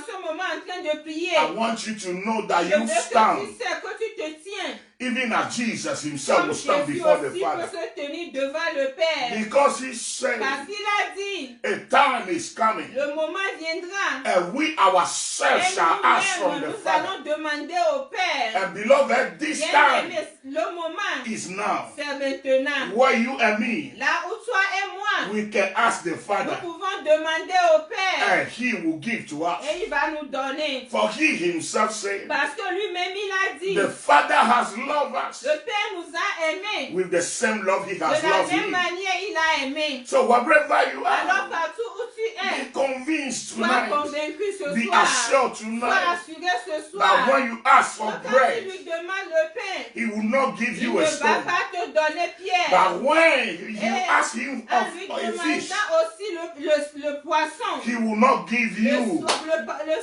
ce moment en train de prier, I want you to know that je you veux que tu stand, sais que tu te tiens. even as Jesus himself Comme will stand Jésus before the aussi peut Father. se tenir devant le Père. Because he said, Parce qu'il a dit, a time is coming, le moment viendra. and we ourselves Et shall ask from nous-mêmes, the nous Father. allons demander au Père. And beloved, this time Bien-aimé, le moment, is now. c'est maintenant. Where you and me, Là où toi et moi, we can ask the nous Father, pouvons demander au Père. and he will give to us. Et il va nous donner. For he himself said, Parce que lui-même, il a dit, the Father has loved us le Père nous a aimés. with the same love he De has la loved même you. manière, il a aimé. So wherever you Alors are, partout où tu es, be convinced sois tonight, convaincu ce be soir. assured Sois tonight, assuré ce soir. that when you ask for Quand tu bread, lui demandes le pain, he will not give il you ne a va stone. pas te donner pierre. But when you Et ask him en of lui a fish, demandant aussi le poisson, he will not give le you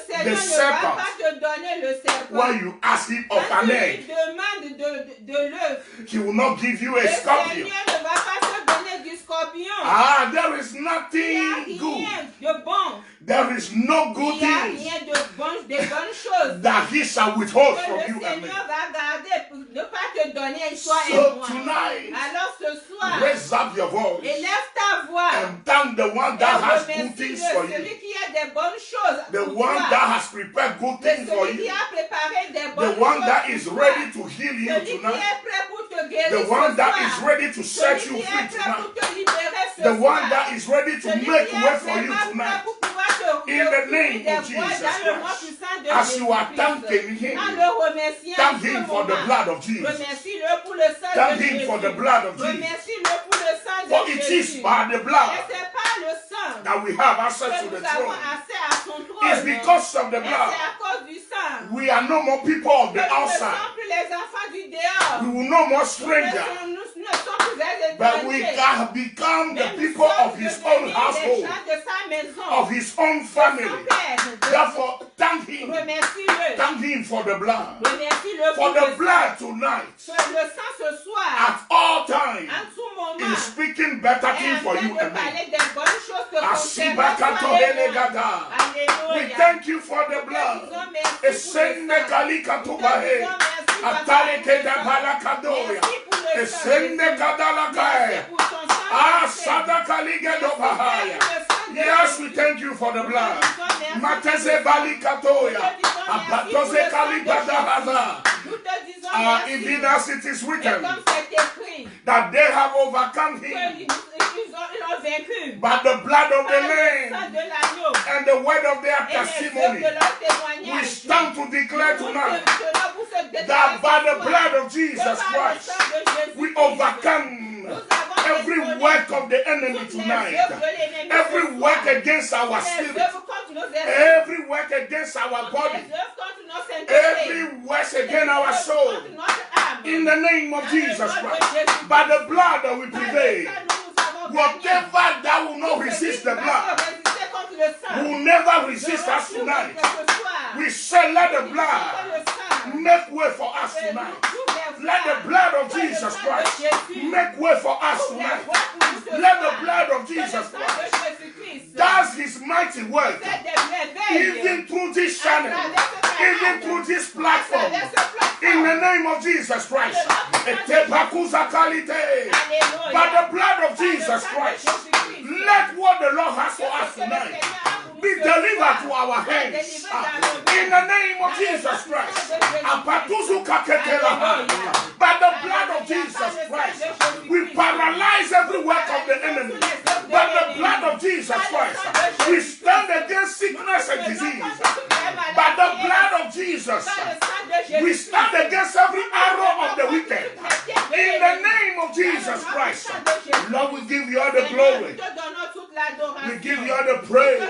Seigneur ne va serpent. pas te donner le serpent. when you ask him of Quand an tu lui egg. demandes de l'œuf, He will not give you le a scorpion. Seigneur ne va pas te donner du scorpion. Ah, there is Il n'y a nothing good. rien de bon. There is no good Il n'y a thing rien de bonnes choses that he shall withhold que from le you and me. Seigneur va garder pour ne pas te donner toi et So moi. tonight, Alors ce soir, raise up your voice élève ta voix and thank the one et that has good remercie things for you. celui qui a des bonnes choses The pour one toi. that has prepared good things for Celui qui you. a préparé des The bonnes one choses that pour is toi. ready to heal you Celui qui tonight. est prêt pour te guérir The ce one that soir. is ready to set Celui you qui free est prêt pour tonight. te libérer ce The soir. one that is ready to Celui make qui est way for you vraiment prêt tonight. pour pouvoir te In the ouvrir name des of voies Jesus dans le nom Christ. puissant de As you are Jésus-Christ. thanking him, En le remerciant thank en ce him for the moment. blood of Jesus. Remercie-le pour le sang Thank de him Jésus. for the blood of Jesus. Remercie-le pour le sang For de it Jésus. is by the Et blood c'est pas le sang that we have access que to the nous avons throne. accès à son trône. It's because of the Et blood. c'est à cause du sang. We are no more people of Que the nous ne outside. sommes plus les enfants du dehors. We will no more Nous strangers. ne sommes plus les But we étrangers. can become the Mais nous people sommes of his devenus own les household, gens de sa maison. of his own De family. son père. Therefore, thank him. Remercie-le. Thank him for the blood. Remercie-le For pour the le blood sang. tonight, Que le sang ce soir, at all times, en tout moment, is speaking better est things en for train you de and me. parler des bonnes choses que concernent Asibakato toi et moi. Helegada. We Alléluia. thank you for the Nous te blood. disons merci pour le Esende sang. kalikatubahe. Ataleke da balakadoya. Esende kadalakae. Ah, sadakalige do bahaya. Yes, we thank you for the blood. Mateze balikatoya. Abatoze kalibadahaza. Even as it is written, that they have overcome him by the blood of the Lamb and the word of their testimony. We stand to declare tonight that by the blood of Jesus Christ, we overcome every work of the enemy tonight, every work against our spirit, every work against our body, every work against our soul. In the name of Jesus Christ, by the blood that we prevail. Whatever that will not resist the blood will never resist us tonight. We say, let the blood make way for us tonight. Let the blood of Jesus Christ make way for us tonight. Let the blood of Jesus Christ does his mighty work, even through this channel, even through this platform. In the name of Jesus Christ. By the blood of Jesus Christ, let what the Lord has for us tonight be delivered to our hands. In the name of Jesus Christ. By the blood of Jesus Christ, we paralyze every work of the enemy. By the blood of Jesus Christ, we stand against sickness and disease. By the blood of Jesus, we stand against every arrow of the wicked. In the name of Jesus Christ, Lord, we give you all the glory. We give you all the praise.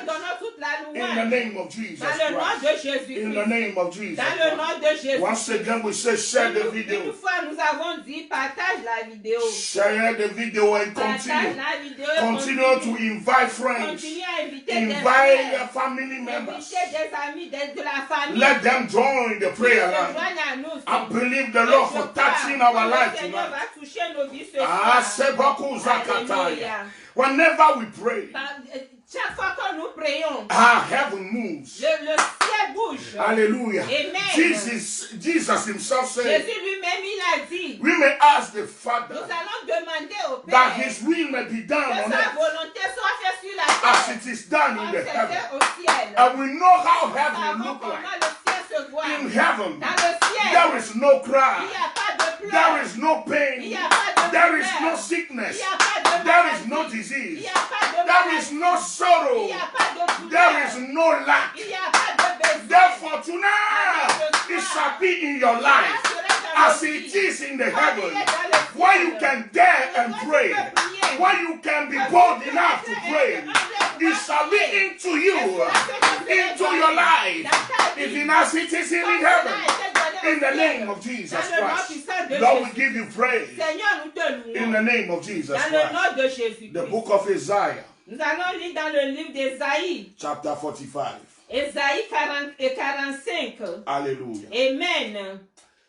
In the name of Jesus Christ. In the name of Jesus Christ. Once again, we say share the video. Une fois, nous avons dit partage la vidéo. Share the video and continue. Continue to invite friends. Continue à inviter Invite your family members. inviter des amis de la famille. Let them join the prayer Se line. joignent à nous. I believe the Lord for touching our life Le Seigneur tonight. va toucher nos vies ce Ah, soir. c'est beaucoup zakataya. Alléluia. Whenever we pray, Chaque fois que nous prions, our heaven moves. le Hallelujah. Amen. Jesus himself said, Jésus lui-même, il a dit, we may ask the nous Father allons demander au that Père his will may be done que on sa earth volonté soit faite sur la as terre, it is done in comme the c'est heaven. fait au ciel. And we know how Nous heaven savons look comment like. le ciel se voit. In heaven, Dans le ciel, there is no il cry. n'y a pas de pleurs. There is no Il pain. n'y a pas de There is douleur. no sickness. Il n'y a pas de There is maladie. no Il disease. n'y a pas de There is maladie. no sorrow. Il n'y a pas de douleur. There is no lack. Il n'y a pas de besoin. Therefore, tonight, it shall be in your life as it is in the heaven, where you can dare and pray, where you can be bold enough to pray. It shall be into you, into your life, even as it is in heaven. In the name of Jesus Christ. Lord, we give you praise. Seigneur, nous te In the louons. name of Jesus Dans le Christ. nom de Jésus. The book of Isaiah, Nous allons lire dans le livre d'Ésaïe. chapter 45. Ésaïe 40 et 45. Hallelujah. Amen.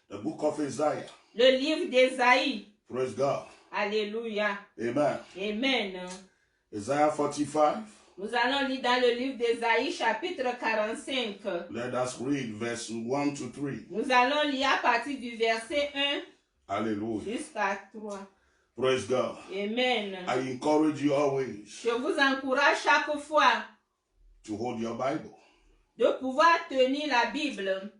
The book of Isaiah. Le livre d'Ésaïe. Praise God. Alléluia. Amen. Amen. Isaiah 45. Nous allons lire dans le livre d'Ésaïe, chapitre 45. Let us read verse 1 to 3. Nous allons lire à partir du verset 1 Hallelujah. jusqu'à 3. Praise God. Amen. I encourage you always Je vous encourage chaque fois to hold your Bible. de pouvoir tenir la Bible.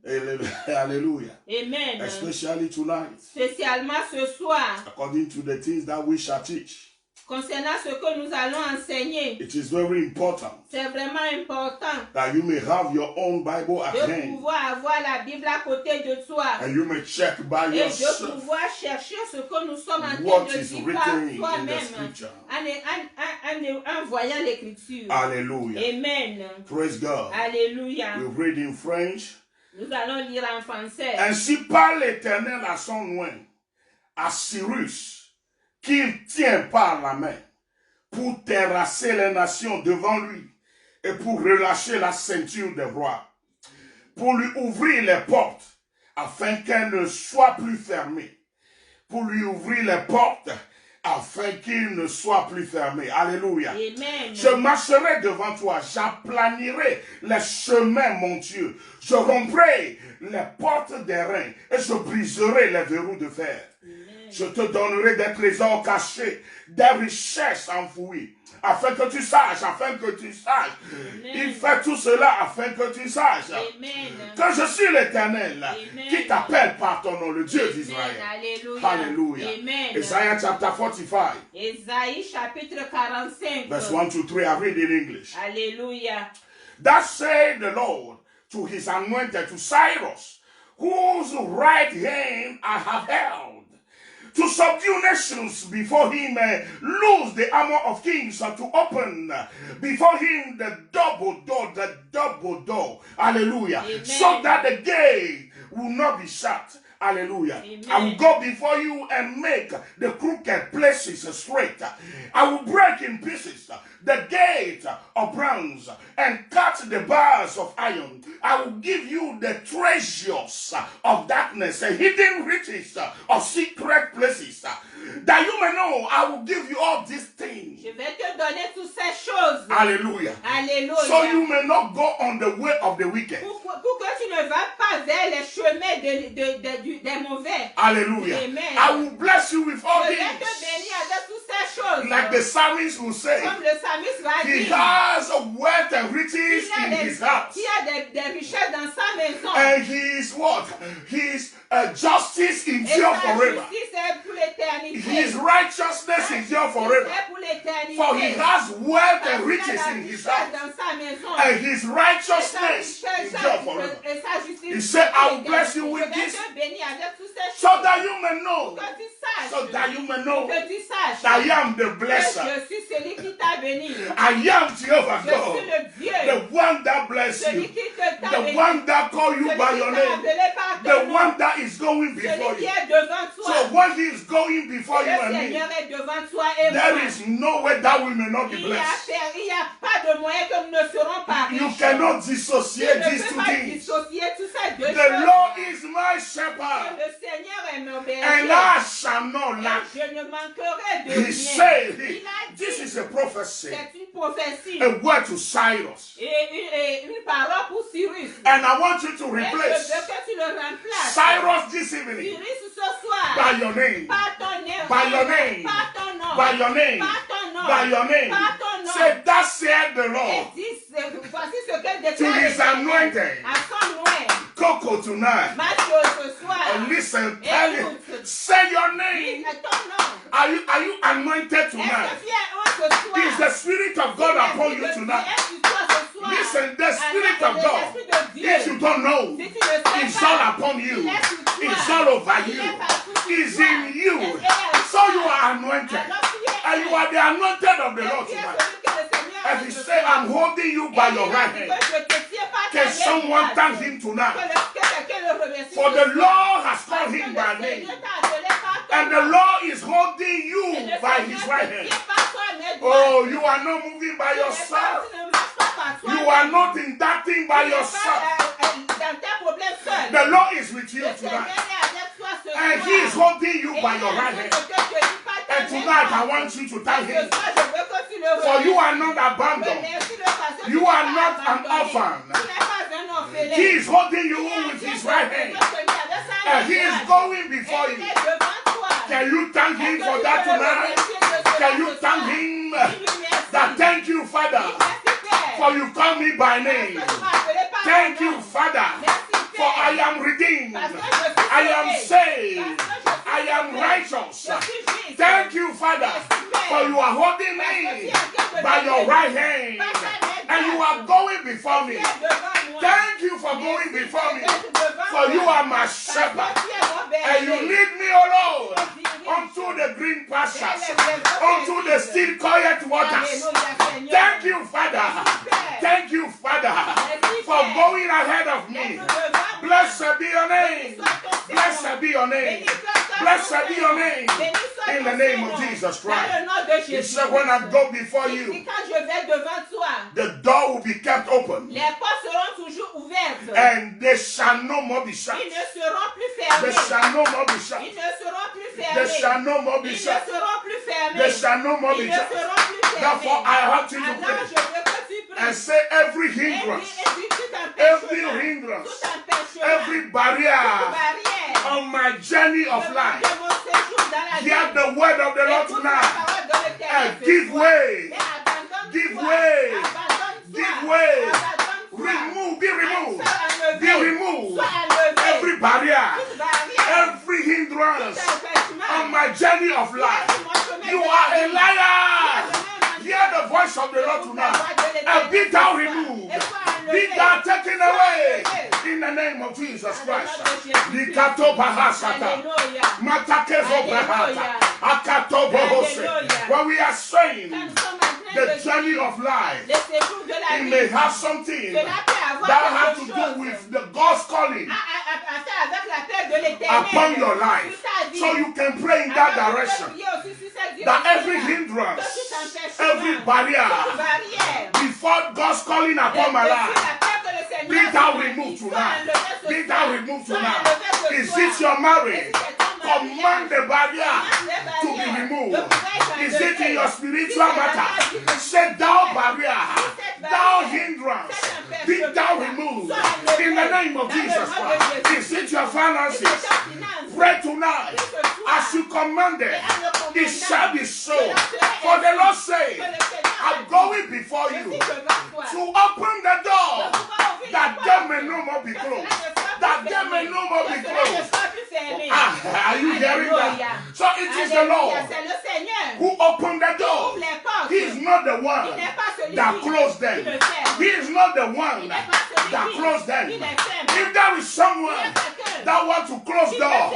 Hallelujah. Amen. Especially tonight, Spécialement ce soir, according to the things that we shall teach. concernant ce que nous allons enseigner. It is very important C'est vraiment important that you may have your own Bible at de hand pouvoir avoir la Bible à côté de toi and you may check by et de yourself pouvoir chercher ce que nous sommes en train what de is dire par written in the toi-même scripture. en voyant l'écriture. Hallelujah. Amen. Praise God. Alléluia. We read in French. Nous allons lire en français. Ainsi parle l'Éternel à son loin, à Cyrus, qu'il tient par la main, pour terrasser les nations devant lui, et pour relâcher la ceinture des rois, pour lui ouvrir les portes, afin qu'elles ne soient plus fermées, pour lui ouvrir les portes, afin qu'il ne soit plus fermé. Alléluia. Amen. Je marcherai devant toi, j'aplanirai les chemins, mon Dieu. Je romprai les portes des reins et je briserai les verrous de fer. Amen. Je te donnerai des trésors cachés, des richesses enfouies, afin que tu saches, Amen. Il fait tout cela afin que tu saches Amen. que je suis l'Éternel Amen. qui t'appelle par ton nom, le Dieu d'Israël. Alléluia. Hallelujah. Amen. Isaiah chapter 45, Ésaïe chapitre 45. verse 1 to 3. I read in English. Alléluia. Thus said the Lord to his anointed, to Cyrus, whose right hand I have held, to subdue nations before him, loose the armor of kings, to open before him the double door. Hallelujah. Amen. So that the gate will not be shut. Hallelujah. Amen. I will go before you and make the crooked places straight. I will break in pieces the gate of bronze and cut the bars of iron. I will give you the treasures of darkness and hidden riches of secret places. That you may know, I will give you all these things. Je vais te donner toutes ces choses. Hallelujah. Alléluia. So you may not go on the way of the wicked. Pour que tu ne vas pas vers les chemins des mauvais. Hallelujah. Amen. I will bless you with all Je vais te things. bénir avec toutes ces choses. Like the psalmist will say, Comme le psalmiste va he dire. has wealth and riches in his house. Il y a des richesses dans sa maison. And his what? His justice Et endure sa forever. justice est pour l'éternité. His righteousness endure forever. C'est pour l'éternité. For he has wealth and Parce riches qu'il y a la in his richesse house. dans sa maison. And his Et sa righteousness richesse, endure forever. et sa justice. He said, I will est bless you éternelle. with Je vais this, te bénir avec toutes ces so choses. that you may know, Que tu saches. so that you may know Que tu saches. that I am the Que blesser. je suis celui qui t'a béni. I am Jehovah Je suis God, le Dieu. the one that bless Celui you, qui t'a the béni. one that call you Celui by qui your t'a name, appelé par ton the nom. one that is going before Celui qui you. est devant toi. So when he is going before you Le and me, Seigneur est devant toi et moi. there is no way that we may not be Il blessed. n'y a pas de moyen que nous ne serons pas riches. You cannot Tu dissociate ne these peux two pas things. dissocier tous ces deux The choses. Lord is my shepherd, Le Seigneur est mon berger. and I shall not lack. Je ne manquerai de He rien. said, Il a this dit, is a prophecy. c'est une prophétie. A word to Cyrus. Et une parole pour Cyrus. And I want you to Et je replace veux que tu le remplaces. Cyrus this evening Cyrus ce soir. by your name. Par ton nom. By your name. Par ton nom. By your name. Par ton nom. By your name. Par ton nom. Say, that said the Et Lord dis, voici ce que to déclare his anointed. à son loin. Coco tonight. Matthieu ce soir. And listen, tell him, say your name. Dis ton nom. Are you anointed Est-ce tonight? que tu es heureux ce soir? Is the Spirit of God upon you tonight? Listen, the Spirit of God, if you don't know, it's all upon you. It's all over you. It's in you. So you are anointed. And you are the anointed of the Lord tonight. And he said, I'm holding you by your right hand. Can someone thank him tonight? For the Lord has called him by name. And the Lord is holding you by his right hand. Oh, you are not moving by yourself. You are not in that thing by yourself. The Lord is with you tonight. And he is holding you by your right hand. And tonight I want you to thank him. For you are not abandoned. You are not an orphan. He is holding you with his right hand. And he is going before you. Can you thank him for that tonight? Can you thank him that thank you, Father, for you call me by name. Thank you, Father, for I am redeemed. I am saved. I am righteous. Thank you, Father, for you are holding me by your right hand. And you are going before me. Thank you for going before me. For you are my shepherd. And you lead me, O Lord, unto the green pastures, unto the still quiet waters. Thank you, Father. Thank you, Father, for going ahead of me. Blessed be your name. Blessed be your name. Blessed be your name. In the name of Jesus Christ. He said, when I go before you, the door will be kept open. And they shall no more be shut. They shall no more be shut. They shall no more be shut. They shall no more be shut. Therefore, I have you to pray and say every hindrance, every barrier on my journey of life, hear the word of the Lord tonight and give way, give way, give way, remove, be removed, be removed, every barrier, every hindrance on my journey of life. You are a liar. Hear the voice of the Lord tonight and be thou removed, be thou taken away in the name of Jesus Christ. When we are saying the journey of life, it may have something that has to do with the God's calling upon your life. So you can pray in that direction. That every hindrance, every barrier before God's calling upon my life, be thou removed tonight. Be thou removed tonight. Is it your marriage? Command the barrier to be removed. Is it in your spiritual matter? Say thou barrier, thou hindrance, be thou removed in the name of Jesus Christ. Is it your finances? Pray tonight as you commanded. It shall be so. For the Lord said, I'm going before you to open the door that there may no more be closed. That there may no more be closed. Are you hearing that? So it is the Lord who opened the door. He is not the one that closed them. He is not the one that closed them. If there is someone that wants to close door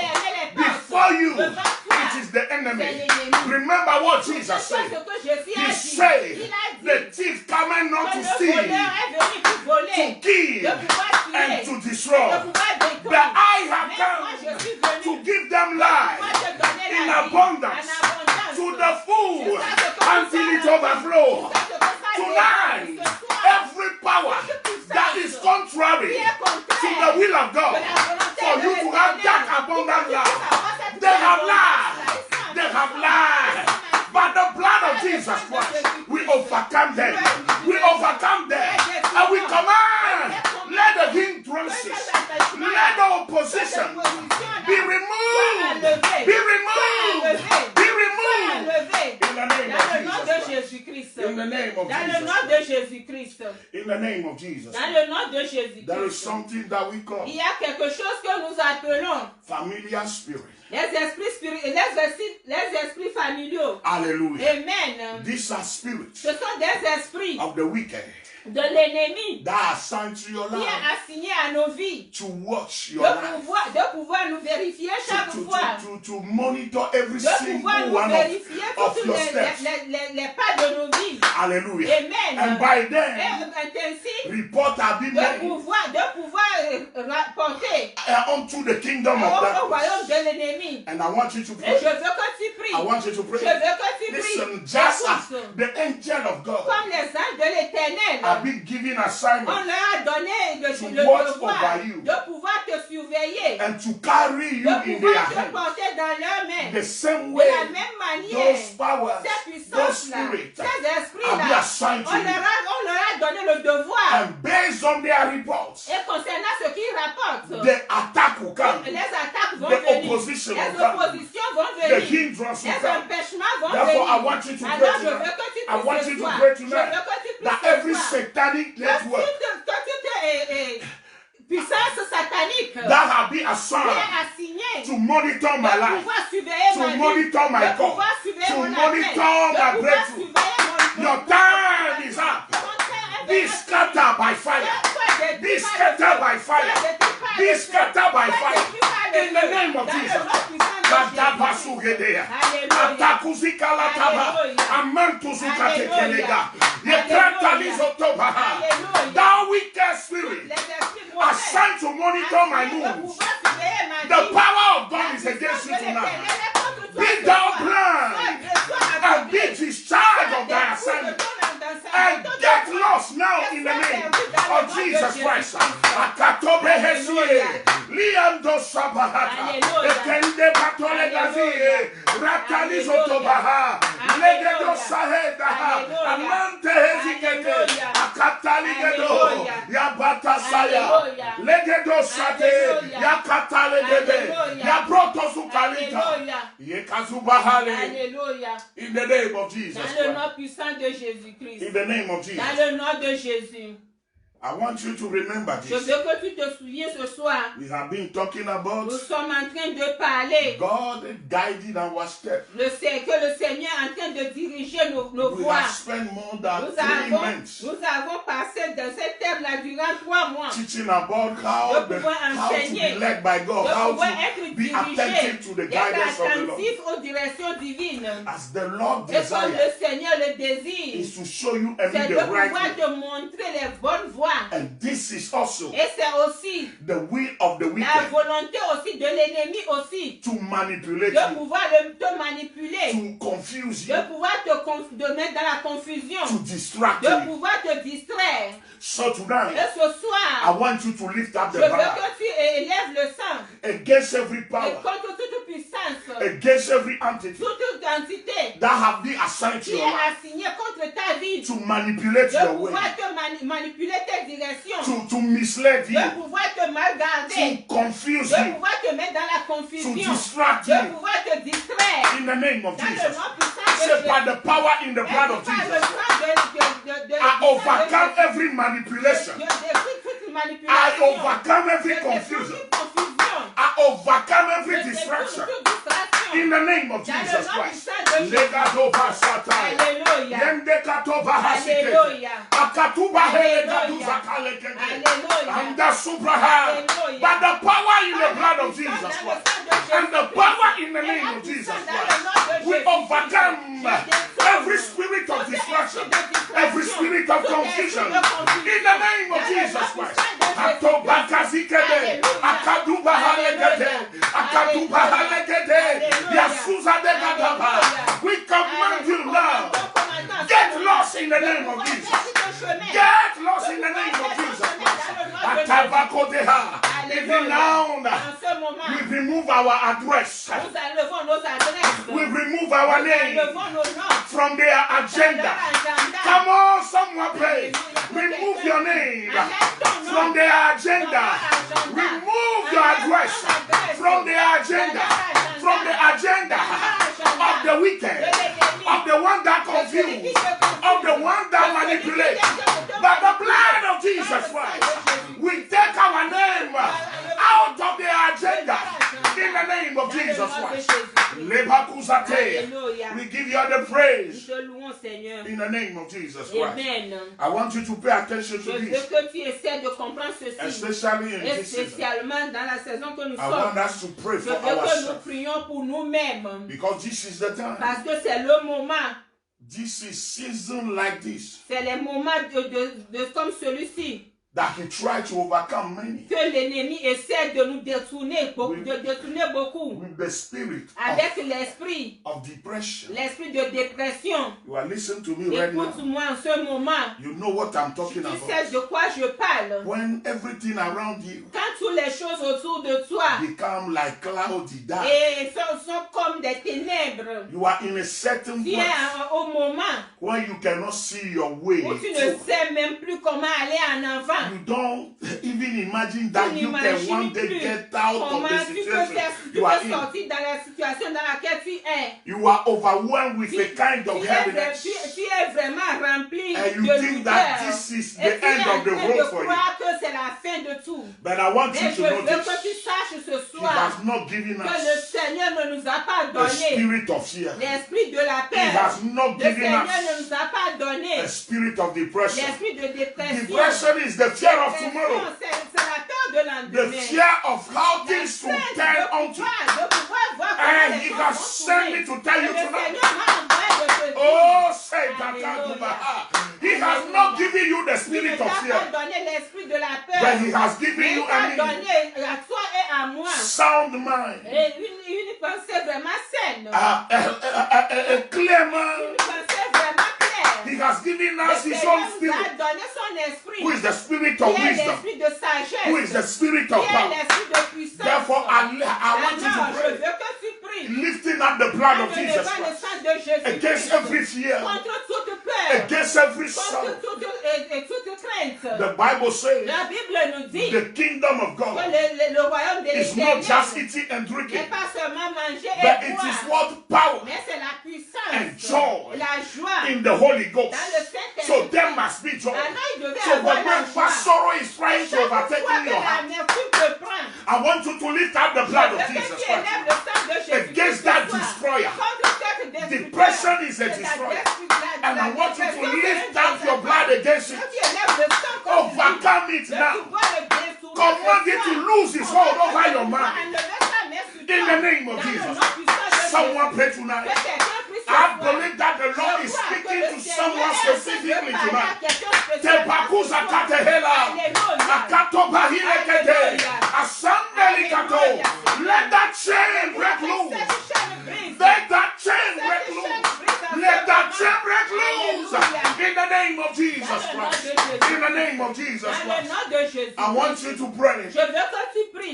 before you, it is the enemy. Remember what Jesus said. He said, the thief cometh not to steal, to kill, and to destroy. But I have come to give them life in abundance to the full until it overflows. Tonight, every power that is contrary to the will of God for you to have that abundant life, they have lied. They have lied. By the blood of Jesus Christ, we overcome them. We overcome them. And we command, let the hindrances, let the opposition be removed. Be removed. Be removed. In the name of Jesus. In the name of Jesus. In the name of Jesus. Dans le nom de Jésus-Christ. There is something that we call Il y a quelque chose que nous appelons familiar spirit. les esprits familiaux. Hallelujah. Amen. These are spirits Ce sont des esprits of the wicked de l'ennemi that are assigned to your qui life est assigné à nos vies to watch your life, de pouvoir nous vérifier chaque fois, to monitor every de single pouvoir nous one vérifier of tous your steps. les pas de nos vies. Hallelujah. Amen. And by then, Et ainsi, report have been de made pouvoir rapporter unto the kingdom au of darkness. royaume de l'ennemi. And I want you to Et pray. je veux que tu pries. I want you to Je pray. veux que tu pries. Listen, just as Écoute, the angel of God comme les anges de l'éternel, have been given on assignment leur a donné le watch devoir over you de pouvoir te surveiller, and to carry you de in their pouvoir te hands, porter dans leurs mains. the same De way la même manière, those powers, ces those puissances-là, spirits ces have been esprits-là, assigned to on you. leur a donné le devoir. And based on their reports, Et concernant ce qu'ils rapportent, the attack will come. les attaques vont The venir, opposition will les come. oppositions vont The venir, hindrance will les come. empêchements vont Therefore, I venir. want you to pray Alors je veux tonight. que tu I want pries you ce to soir. pray Je tonight veux que tu pries that ce every soir. satanic network Puissance satanique that have been qui assigned est assignée to monitor my de life, pouvoir surveiller to ma vie, monitor my de call, pouvoir surveiller to mon monitor appel, my de pouvoir breakthrough. surveiller mon Your time is up. Be scattered by fire. Be scattered by fire. Be scattered by fire. In the name of Jesus. Katabasugedea. Atakuzikalataba. Amantuzukatekelega. Yekratalizotobaha. Thou wicked spirit assigned to monitor my moves. The power of God is against you tonight. Be thou blind and be discharged of thy assignment. And get lost now in the name of Jesus Christ. Akatobehesie, Liando Sabahata, Ekende Patolegazie, Ratalizotobaha, Legedo Saheda, Amante Hezikete, Akataligedo, Yabata Saya, Legedo Sate, Yakatalegede, Yabroto Sukalita, Yekazubahale, in the name of Jesus Christ. Dans le nom Christ. puissant de Jésus-Christ. In the name of Jesus. Dans le nom de Jésus. I want you to remember Je this. veux que tu te souviens ce soir. We have been talking about Nous sommes en train de parler. God guiding our steps. Que le Seigneur est en train de diriger nos We voies. have spent more than 3 months Nous avons passé dans cette terre-là durant 3 mois. teaching about how to be led by God, how to be attentive to the guidance of the Lord. Aux directions divines. As the Lord Et comme desires, le Seigneur le désire, is to show you c'est every de the right pouvoir way. te montrer les bonnes voies. And this is also Et c'est aussi the will of the la wicked volonté aussi de l'ennemi aussi to manipulate de you, pouvoir te manipuler, to confuse you, de pouvoir te mettre dans la confusion, to distract de you. pouvoir te distraire. So tonight, Et ce soir, I want you to lift up je the veux banner que tu élèves le sang against every et power, contre toute puissance, against every entity toute entité that have been assigned to qui your est life assignée contre ta vie, to manipulate de your way, pouvoir te manipuler tes directions, to mislead you, de pouvoir te mal garder, to confuse de you, pouvoir te mettre dans la to confusion, distract de you. pouvoir te distraire. In the name of Dans le Jesus. nom puissant de Say, by Jésus. the power in the blood of Jesus, I overcome every manipulation. I overcome every confusion. I overcome every distraction. In the name of Jesus Christ. Legadova satai. Yendekatova hasike. Akatuba helegaduza kalekege. Anda subraha. By the power in the blood of Jesus Christ. And the power in the name of Jesus Christ. We overcome every spirit of distraction. Every spirit of confusion. In the name of Jesus Christ. Atobakazikede. Akaduba halegede. Akaduba halegede. Yasuza de Gadaba. We command you now. Get lost in the name of Jesus. Get lost in the name of Jesus Christ. Atabakodeha. Even now, En ce moment, we remove our address. nous enlevons nos adresses. We remove our Nous name enlevons nos noms. from their Dans leur agenda. agenda. Come on, someone pray. Remove your name from their agenda. Remove your address from their agenda. From the agenda of the wicked, of the one that confuse, of the one that manipulate. By the blood of Jesus Christ, we take our name out of the agenda in the name of Jesus Christ. We give you all the praise in the name of Jesus Christ. I want you to pay attention to this, especially in this season. Dans la saison que nous I want sommes, us to pray je for veux que nous ourselves, prions pour nous-mêmes. because this is the time. Parce que c'est le moment. This is season like this C'est les moments de comme celui-ci that he tried to overcome many que l'ennemi essaie de nous détourner, de détourner beaucoup with the spirit avec l'esprit of depression. de dépression. You are listening to me right now. Écoute-moi en ce moment. You know what I'm talking Tu about. sais de quoi je parle. When everything around you Quand toutes les choses autour de toi become like cloudy dark, et sont comme des ténèbres, you are in a certain tu es place au moment where you cannot see your way où tu ne through. sais même plus comment aller en avant. You don't even imagine that you can one day get out of Comment the tu peux situation tu you are peux in. sortir dans la situation dans laquelle tu es. You are overwhelmed with a kind of heaviness. Tu es vraiment rempli And you de think that douleur. this is Et the tu es end en of the train road de for you. croire que c'est la fin de tout. But I want you Mais to je veux que tu notice saches ce he soir has not given que le us Seigneur ne nous a pas a donné spirit of fear. l'esprit de la He peur. has not Le given Seigneur ne us nous a pas donné a spirit of depression. l'esprit de dépression. Depression is the fear of tomorrow. C'est la peur de The lendemain. fear of how things will turn onto. And he has sent me to tell you tonight. Oh, say that. He has not given you the spirit of fear, but he has given you a sound mind, a clear mind. He has given us his own spirit, who is the spirit of wisdom, who is the spirit of power. Therefore, I want you to pray, lifting up the blood of Jesus Christ against every fear, against every sorrow. The Bible says the kingdom of God is not just eating and drinking, but it is what power and joy in the Holy Ghost. So there must be joy. So whenever sorrow is trying to overtake your heart, I want you to lift up the blood of Jesus Christ against that destroyer. Depression is a destroyer. And I want you to lift up your blood against it. Overcome it now. Command it to lose its hold over your mind. In the name of Jesus. Someone pray tonight. I believe that the Lord is speaking to someone specifically tonight. Tepakuza katehela. Akato bahilekete. Asambeli kato. Let that chain break loose. Let that chain break loose. Let that chain break loose. In the name of Jesus Christ. In the name of Jesus Christ. I want you to pray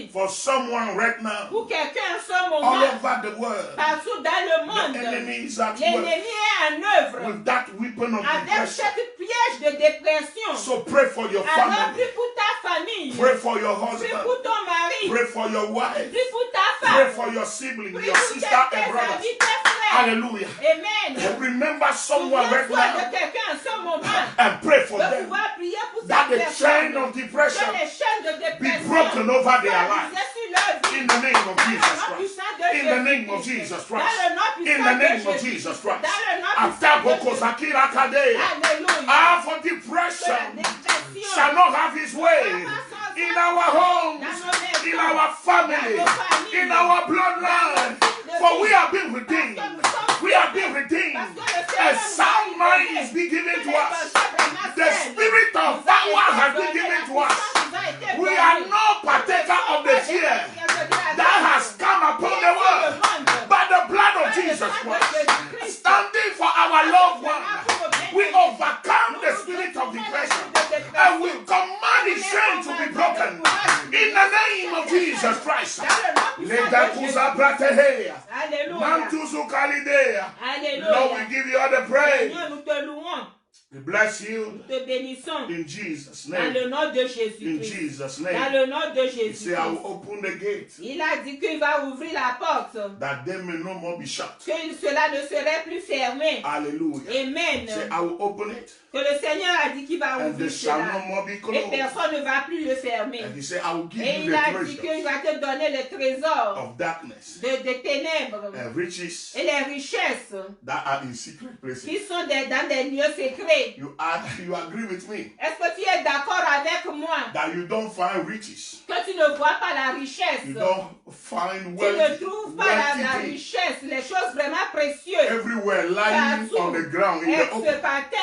for someone right now. All over the world. The enemy is at work with that weapon of depression. So pray for your family. Pray for your husband. Pray for your wife. Pray for your siblings, your sister and brothers. Hallelujah. Amen. Remember someone right now and pray for them that the chain of depression be broken over their lives. In the name of Jesus Christ. In the name of Jesus Christ. In the name of Jesus Christ. For depression shall not have his way in our homes, in our family, in our bloodline. For we are being redeemed. We are being redeemed. A sound mind is being given to us. The spirit of power has been given to us. We are no partaker of the fear that has come upon the world. By the blood of Jesus Christ, standing for our loved one, we overcome the spirit of depression and we command his chain to be broken. In the name Jesus Christ. Dans le nom puissant de Jésus. Alléluia. Lord, we give you all the praise. Seigneur, nous te louons. We bless you. Nous te bénissons. In Jesus' Dans name. le nom de In Jésus-Christ. Jesus' Dans name. le nom de He Jésus-Christ. said, I will open the gate Il a dit qu'il va ouvrir la porte. that they may no more be shut. Que cela ne serait plus fermé. Hallelujah. Amen. He said, I will open it Que le Seigneur a dit qu'il va and they ouvrir shall cela. no more be Et closed. personne ne va plus le fermer. And he said, I will give Et you il the a dit qu'il treasure va te donner le trésor of darkness des ténèbres and riches et les richesses that are in secret places. qui sont dans des lieux secrets. You agree with me Est-ce que tu es d'accord avec moi that you don't find riches, que tu ne vois pas la richesse? you don't find Tu ne wealth, trouves pas la wealthy things richesse, les choses vraiment précieuses. everywhere lying Partout. on the ground in the Elles open. se partent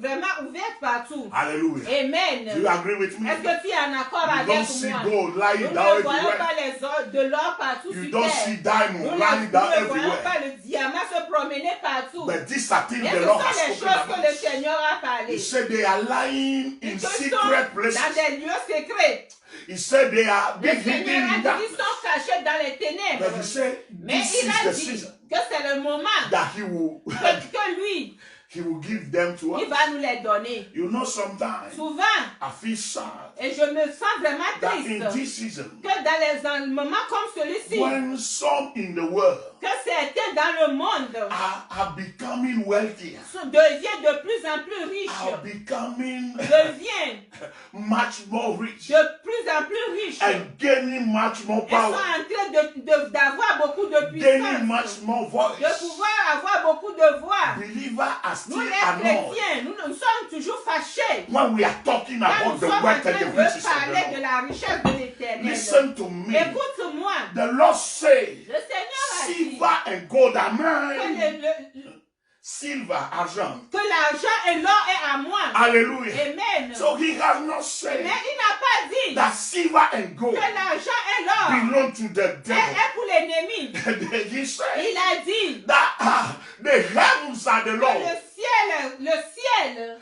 vraiment ouvertes partout. Hallelujah. Amen. Do you agree with me? Est-ce que tu es en accord You don't avec see moi? gold Nous lying ne down voyons everywhere. pas de l'or partout You sur don't terre. see Nous diamond ne lying down voyons everywhere. pas le diamant se promener partout. But these are things Mais the ce Lord sont has les spoken choses que le about. Seigneur a parlé. He said they are lying in Ils sont secret places. dans des lieux secrets. He said they are Le being Seigneur hidden a in dit darkness. qu'ils sont cachés dans les ténèbres. But he said Mais this il is a the dit season que c'est le moment that he will que lui, he will give them to il us. va nous les donner. You know, sometimes Souvent, I feel sad et je me sens vraiment that in triste this season, que dans les moments comme celui-ci, when some in the world que certains dans le monde are becoming wealthier, deviennent de plus en plus riches, are becoming deviennent much more rich de plus en plus riches. and gaining much more Ils sont en power, train d'avoir beaucoup de gaining much puissance, more de voice. pouvoir avoir beaucoup de voix. Believers are Nous still les annoyed chrétiens, nous sommes toujours fâchés when we are talking quand about nous the sommes en wealth train and the de riches of parler the de Lord. la richesse de l'éternel. Listen to me. Écoute-moi, The Lord said, le Seigneur a dit silver and gold are que, mine. Silver, argent. que l'argent et l'or est à moi. Hallelujah. Amen. So he has not Mais said il n'a pas dit that silver and gold que l'argent et l'or belong to the devil. est pour l'ennemi. He said Il a dit that the heavens are the que Lord, le ciel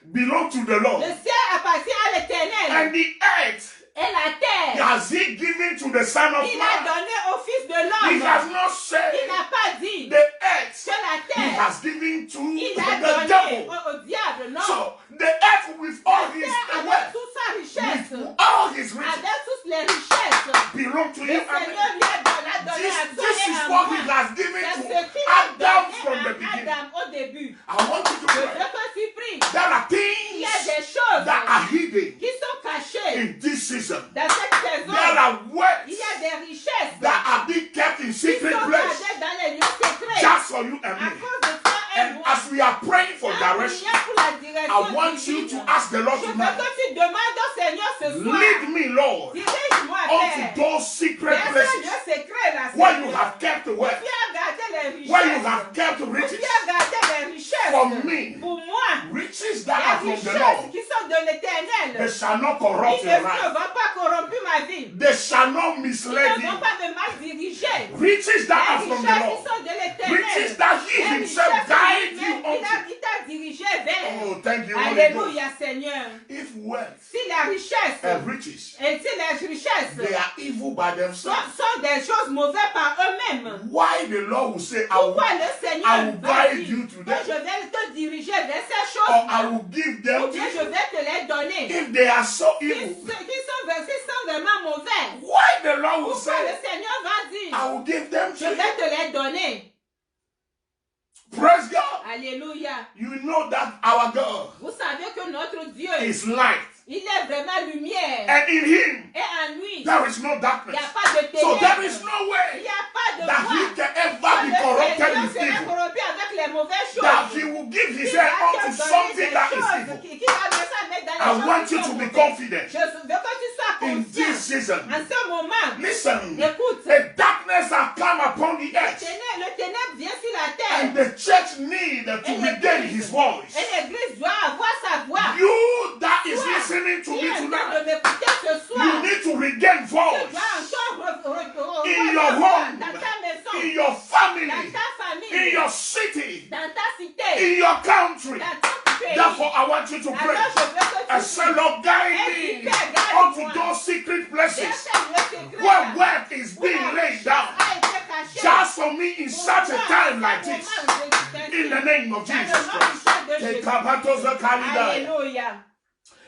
belong to the Lord, Le ciel appartient à l'Éternel and the earth et la terre. has he given to the Son of Il a Man. donné au Fils de He l'homme. has not said Il n'a pas dit the earth que la he terre, has given to il a the donné devil. au diable. Non. So the earth with all La his terre avec wealth, toute sa richesse, with all his riches, avec toutes les richesses, belong to le you. Seigneur lui a donné à This toi is et à what moi. he has given C'est to ce qu'il a Adam from the donné beginning. à Adam au début. I want you to Je veux pray. que tu pries. There are Il y a things des choses that are hidden qui sont cachées in this season. dans cette saison. There are Il words y a des richesses that are being kept in qui secret sont place gardées dans les lieux secrets. just for you and À me. cause de toi et And moi. as we are praying for Quand direction, il y a pour la direction I want you to divine, ask the Lord je veux tonight, que tu demandes au Seigneur ce soir. lead me, Lord, Dirige-moi, unto Père. those secret Vers ces places lieux secrets là, where Seigneur. you have kept the wealth, Tu as gardé les richesses. where you have kept Tu riches, as gardé les richesses. For me. Pour moi. riches that Les are from the richesses Lord. qui sont de l'Éternel. They shall not Ils corrupt ne your life. vont pas corrompre ma vie. They shall not Ils mislead ne vont you. pas me mal diriger. Riches that Les are from the richesses qui Lord. sont de l'Éternel. Riches that he Les himself richesses guides que you lui-même, unto. il t'a dirigé vers. Oh, thank you, Holy Ghost. Alléluia, Seigneur. If wealth Si la richesse and riches, et si les richesses they are evil by themselves, sont des choses mauvaises par eux-mêmes, why the Lord will say, I will, pourquoi le I Seigneur will va guide dire you to que them, je vais te diriger vers ces or choses I will give ou them to bien je you? vais te les donner? If they are so Qui evil, sont vraiment mauvais, why the Lord will pourquoi le say, Seigneur va dire I will give them je to you? vais te les donner? Praise God. Alléluia. You know that our God Vous savez que notre Dieu, is light, il est vraiment lumière. and in him Et en lui, there is no il darkness. n'y a pas de So there ténèbres. is no Il way n'y a pas de that he voie. can ever Que be le corrupted Seigneur with sera evil. corrompu avec les mauvaises choses. That he will give his hand unto something that is evil. I want you to be confident Je veux que tu sois in conscient. this season. En ce moment, Listen, écoute, the darkness has come upon the earth, le ténèbre vient sur la and terre. the church needs to regain his voice. Et l'église doit avoir sa voix. You that is Toi, listening to qui me est en train tonight, de m'écouter ce you soir, need to regain tu voice dois encore in your home, dans ta maison, in your dans family, ta in famille, your city, dans ta cité, in your country. dans ton pays. Therefore, I want you to pray Alors je veux que and tu say, Lord, guide me unto those secret places where wealth is being laid down just for me in such a time like this. In the name of Jesus Christ. Alléluia.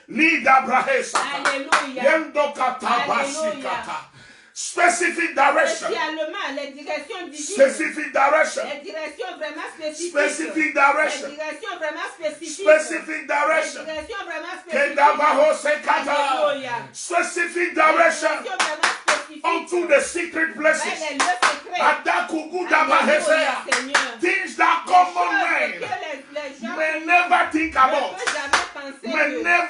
Lida brahesa. Alléluia. Yendo katabasikata. Specific direction. Spécialement les directions divines. Specific direction. Les directions vraiment spécifiques. Specific direction. Les directions vraiment spécifiques. Specific direction. Les directions vraiment spécifiques. Kedabahosekata. Alléluia. Specific direction. Les directions vraiment spécifiques. Unto the secret places. Les lieux secrets. Adakugudabaheseya. Seigneur. Things that common Les men gens may never think ne about, peuvent jamais penser may de- never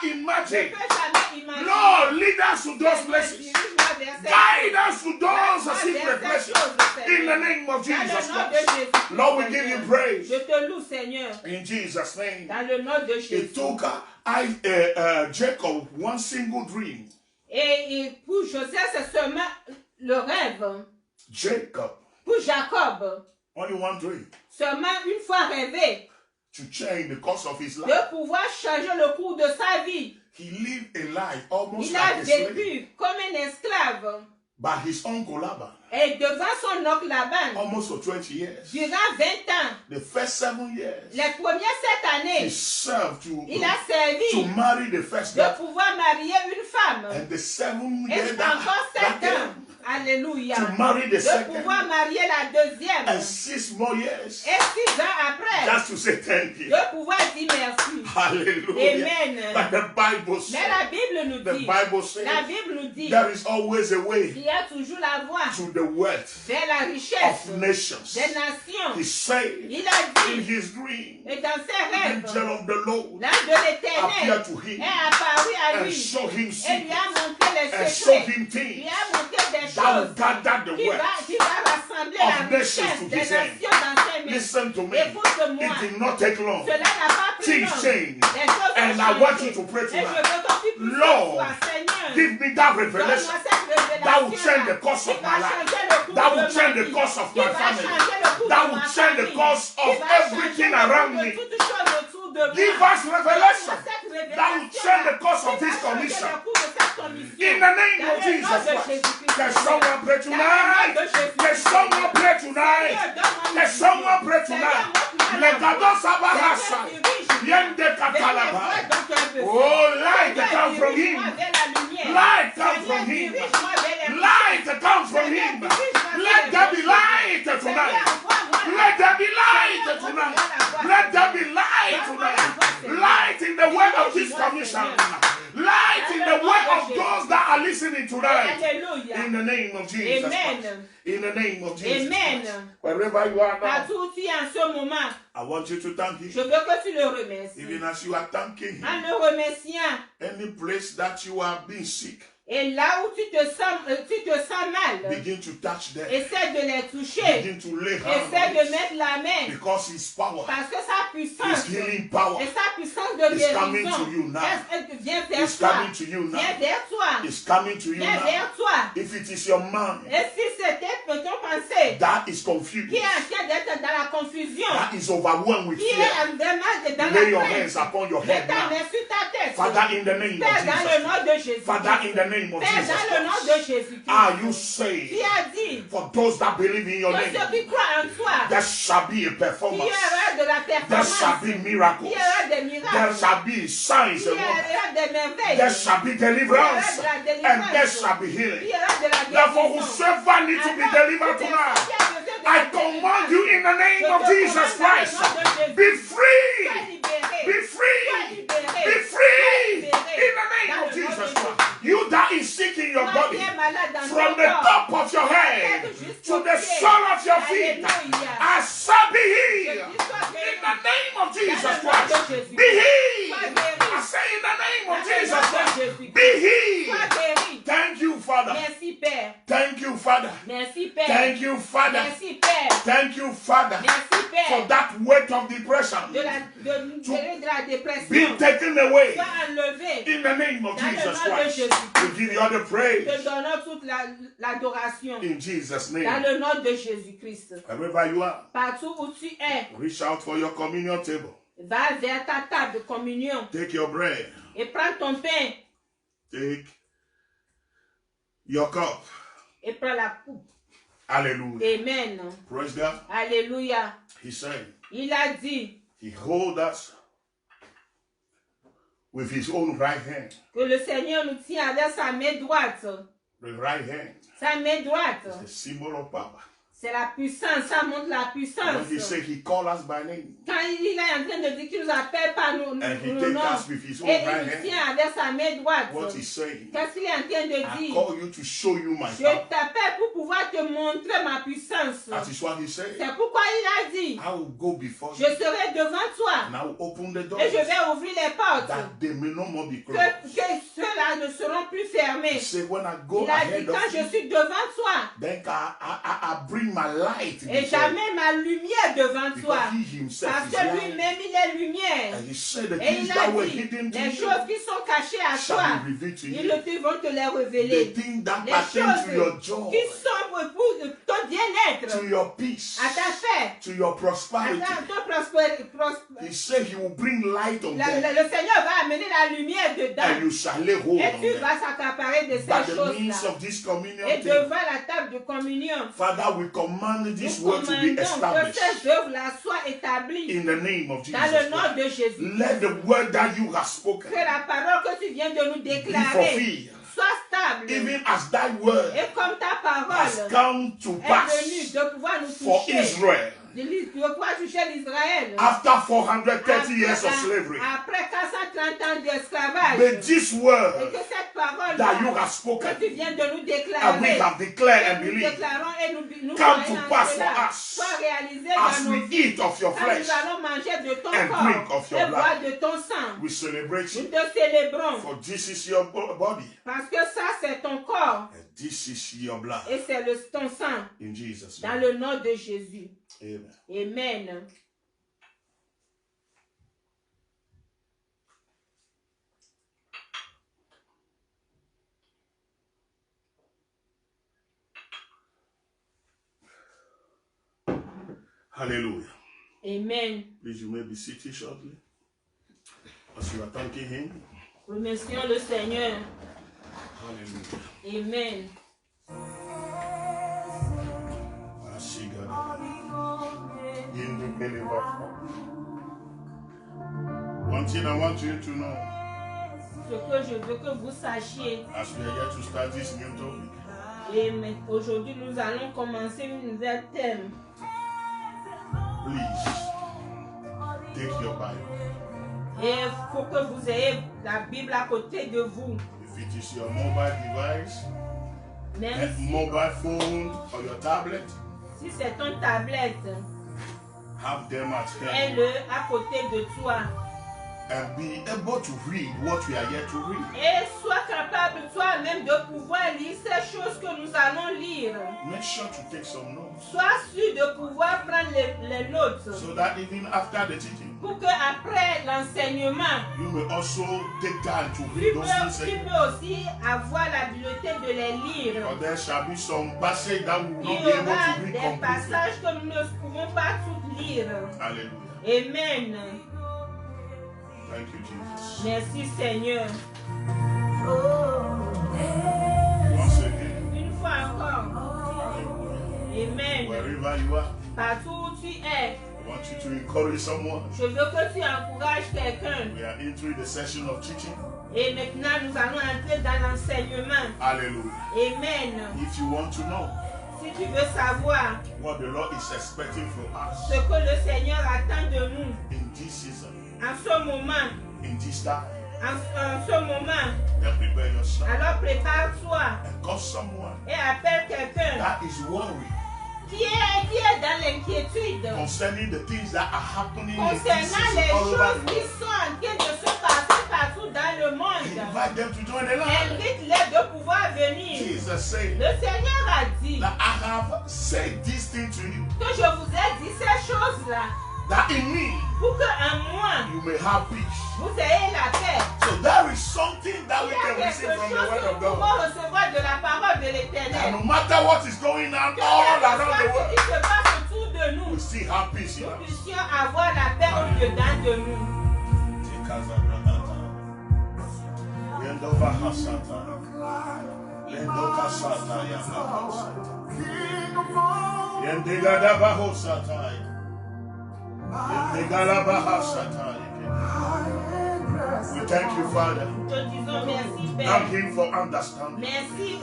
ne imagine. peuvent jamais imaginer. Lord, lead us to those places. Dirige-moi vers cette- Guide us to those Dirige-moi secret vers places. cette chose, Seigneur. In the name of Dans le Jesus nom de Christ. Jésus. Lord, we give you praise. Je te loue, Seigneur. In Jesus' name. Dans le nom de Jésus. It took Jacob one single dream. Et pour Joseph, c'est seulement le rêve. Jacob, Pour Jacob, only one dream. seulement une fois rêvé, To change the course of his life. de pouvoir changer le cours de sa vie. He lived a life almost Il a like a slave vécu comme un esclave. by his uncle Laban. Et devant son oncle Laban, Almost for 20 years. durant 20 ans, The first 7 years, les premières 7 he années, served il a servi to marry the first de daughter. pouvoir marier une femme. And the 7 Et years encore 7 that ans, alléluia, to marry the de second. pouvoir marier la deuxième. And 6 more years Et 6 ans après, just to say thank you. de pouvoir dire merci. Hallelujah. Amen. But the Bible Mais la says, Bible nous the dit, Bible la says Bible nous dit, there is always a way il y a toujours la voie to the wealth vers la richesse of nations. des nations. He said Il a in dit, his dream, et dans ses rêves, angel of the Lord l'ange de l'Éternel appeared to him est apparu à and lui showed him et lui secrets a montré les and showed secrets, him lui things a montré des that will choses gather the qui wealth. va rassembler of la nations richesse to des his hand. nations dans ses mains. Listen to me. Écoute-moi, It did not take long. cela n'a pas pris Things long. changed. Les choses ont And I changé. want you to pray Et je tonight. veux qu'on puisse prier Lord, ce soir, Seigneur, give me that donne-moi revelation cette that will révélation change the course of my life, that will change the course of my family, that will change the course of everything around me. Give us revelation that will change the course of this commission. In the name of Jesus Christ. Can someone pray tonight? Can someone pray tonight? Can someone pray tonight? Legado Sabahasa. Yende Katalaba. Oh, light come from him. Light come from him. Light come from him. Let there be light tonight. Let there be light tonight. Let there be light tonight. Light in the way of this commission. Light in the way of those that are listening tonight. In the name of Jesus Christ. In the name of Jesus Christ. Wherever you are now, Partout où tu es en ce moment, I want you to thank je him. veux que tu le remercies. Even as you are thanking En him, le remerciant. any place that you are being sick, Et là où tu te sens mal, begin to touch them. essaie de les toucher. Begin to lay hands Essaie on de it. mettre la main. Because his power, Parce que sa his puissance, healing power, et sa puissance de is coming guérison, to you now. elle vient vers is toi. coming to you now. Viens vers toi. Is coming to you Viens now. vers toi. If it is your mind Et si c'était ton pensée that is confused, qui est en train d'être dans la confusion, that is overwhelmed with qui fear, est vraiment dans lay your la hands crainte, upon your mets head ta now. main sur ta tête. Father, in the name of Père, dans le Jesus. nom de Jésus. Father, in the name of Père, Jesus dans le nom Christ. de Jésus. Are you Qui saying, a dit for those that believe in your que name, ceux qui croient en toi, there shall be a il performance, y aura de la there performance, shall be il miracles, y aura des there miracles, shall be signs il y and wonders, aura des merveilles, there shall be deliverance, and there shall be il healing. y aura de la Therefore, guérison. whosoever needs to be delivered tonight, I command you in the name of Jesus Christ, be free, be free, be free, in the name of Jesus Christ. You that is sick in your body, from the top of your head to the sole of your feet, I shall be healed in the name of Jesus Christ. Be healed. I say in the name of Jesus Christ, be healed. Thank you, Father. Merci Père. Thank you, Father. Merci Père. Thank you, Father. Merci Père. Thank you, Father, Merci Père. for that weight of depression De la dépression. being taken away Soit enlevé. in the name of Dans le Jesus nom de Christ. Jésus. We give you all the praise Te donnons toute l'adoration. in Jesus' Dans name. le nom de Jésus-Christ. Wherever you are, Partout où tu es, reach out for your communion table. va vers ta table de communion Take your bread. et prends ton pain. Take your cup. Et prends la coupe. Hallelujah. Amen. Praise God. Alléluia. He said, Il a dit he holds us with his own right hand. que le Seigneur nous tient avec sa main droite. The right hand Sa main droite. is the symbol of power. C'est la puissance, ça montre la puissance. When he said he called us by name, Quand il est en train de dire qu'il nous appelle par nos and he noms, takes us with his own et il right nous hand, tient avec sa main droite, what he's saying, qu'est-ce qu'il est en train de I dire? call you to show you my Je power. t'appelle pour pouvoir te montrer ma puissance. That is what he said. C'est pourquoi il a dit, I will go before je you, serai devant toi and I will open the doors, et je vais ouvrir les portes, that they may no more be que closed. ceux-là ne seront plus He fermés. said, when I go Il a dit, ahead quand of je you, suis devant toi, then I bring my light et before you. j'amène ma lumière devant toi, Because he himself parce is que light. lui-même il est lumière. And he said the Et things il that a were dit, hidden to les you choses qui sont cachées à toi, shall be revealed to ils you. vont te les The révéler. things that Les pertain to your choses joy, qui sont pour ton bien-être, to your peace, à ta paix, to your à prosperity. ton prospérité. He said he will bring light on them, Le Seigneur va amener la lumière and dedans. you shall lay hold Et on tu them. vas s'accaparer de By ces the means choses-là. of this communion Et thing, devant la table de communion, Father, we command this nous word to be commandons que established ces œuvres-là soient établies in the name of dans le Jesus nom Christ. de Jésus. Let the word that you have spoken Que la parole que tu viens de nous be déclarer fulfilled, soit stable. even as thy word Et comme ta has parole come to est pass venue de pouvoir nous for toucher, Israel de pouvoir toucher l'Israël. after 430 years of slavery. Après 430 ans d'esclavage. May this Et word que cette parole that you have que spoken tu viens de nous and we déclarer, have declared que and nous believed déclarons et nous come croyons to en pass cela, for us soit réalisé as dans we nos vies. eat of your Quand flesh nous allons manger de ton and drink corps of your et boire blood. de ton sang, We celebrate nous you, te célébrons. for this is your body Parce que ça, c'est ton corps and this is your blood. et c'est ton sang. In Jesus' Dans name. le nom de Jésus. Amen. Amen. Hallelujah. Amen. Please, you may be seated shortly as you are thanking him. Remercions le Seigneur. Hallelujah. Amen. One thing I want you to know, Ce que je veux que vous sachiez, as we are here to start this new topic, et aujourd'hui nous allons commencer une nouvelle thème. please take your Bible. Et il faut que vous ayez la Bible à côté de vous. If it is your mobile device, Même si, mobile phone or your tablet, si c'est ton tablette, have them at hand aie-le à côté de toi. and be able to read what we are here to read. Et sois capable toi-même de pouvoir lire ces choses que nous allons lire. Make sure to take some notes Sois sûr de pouvoir prendre les notes. so that even after the teaching, Pour que après l'enseignement, you may also take time to tu read those peux, things. aussi avoir l'habileté de les lire. Or there shall be some passage that we will Il not y be able aura to read des completely. passages que nous ne pouvons pas tous lire. Hallelujah. Amen. Thank you, Jesus. Merci Seigneur. Once again, Une fois encore. hallelujah. Amen. Wherever you are, Partout où tu es, I want you to encourage someone. je veux que tu encourages quelqu'un. We are entering the session of teaching. Et maintenant, nous allons entrer dans l'enseignement. Hallelujah. Amen. If you want to know Si tu veux savoir what the Lord is expecting from us ce que le Seigneur attend de nous in this season, en ce moment, in this time, en ce moment, then prepare yourself alors prépare-toi and call someone et appelle quelqu'un that is worried qui est dans l'inquiétude concerning the things that are happening in this concernant les season all over choses the qui world. sont en train de se passer partout dans le monde. Invite them to join the line. Invite-les de pouvoir venir. Jesus said Le Seigneur a dit that I have said this thing to you, que je vous ai dit ces choses-là that in me pour que en moi you may have peace. vous ayez la paix. So there is something that Il we y a can quelque receive from the chose word que of nous God. pouvons recevoir de la parole de And l'Éternel. no matter what is going on Que all quelque around the chose world, qui se passe autour de we nous, still have peace in nous us. puissions avoir la paix au-dedans de nous. We thank you, Father. Thank Him for understanding.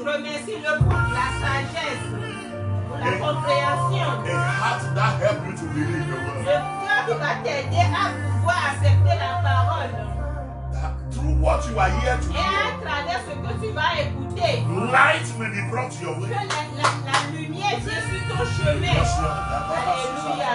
Remercie-le pour la sagesse, pour la compréhension. A heart that helps you to believe the word. Le cœur qui va t'aider à pouvoir accepter la parole. Through what you are here to Et à travers ce que tu vas écouter, light will be brought your way. Que la lumière vienne sur ton chemin. Alléluia.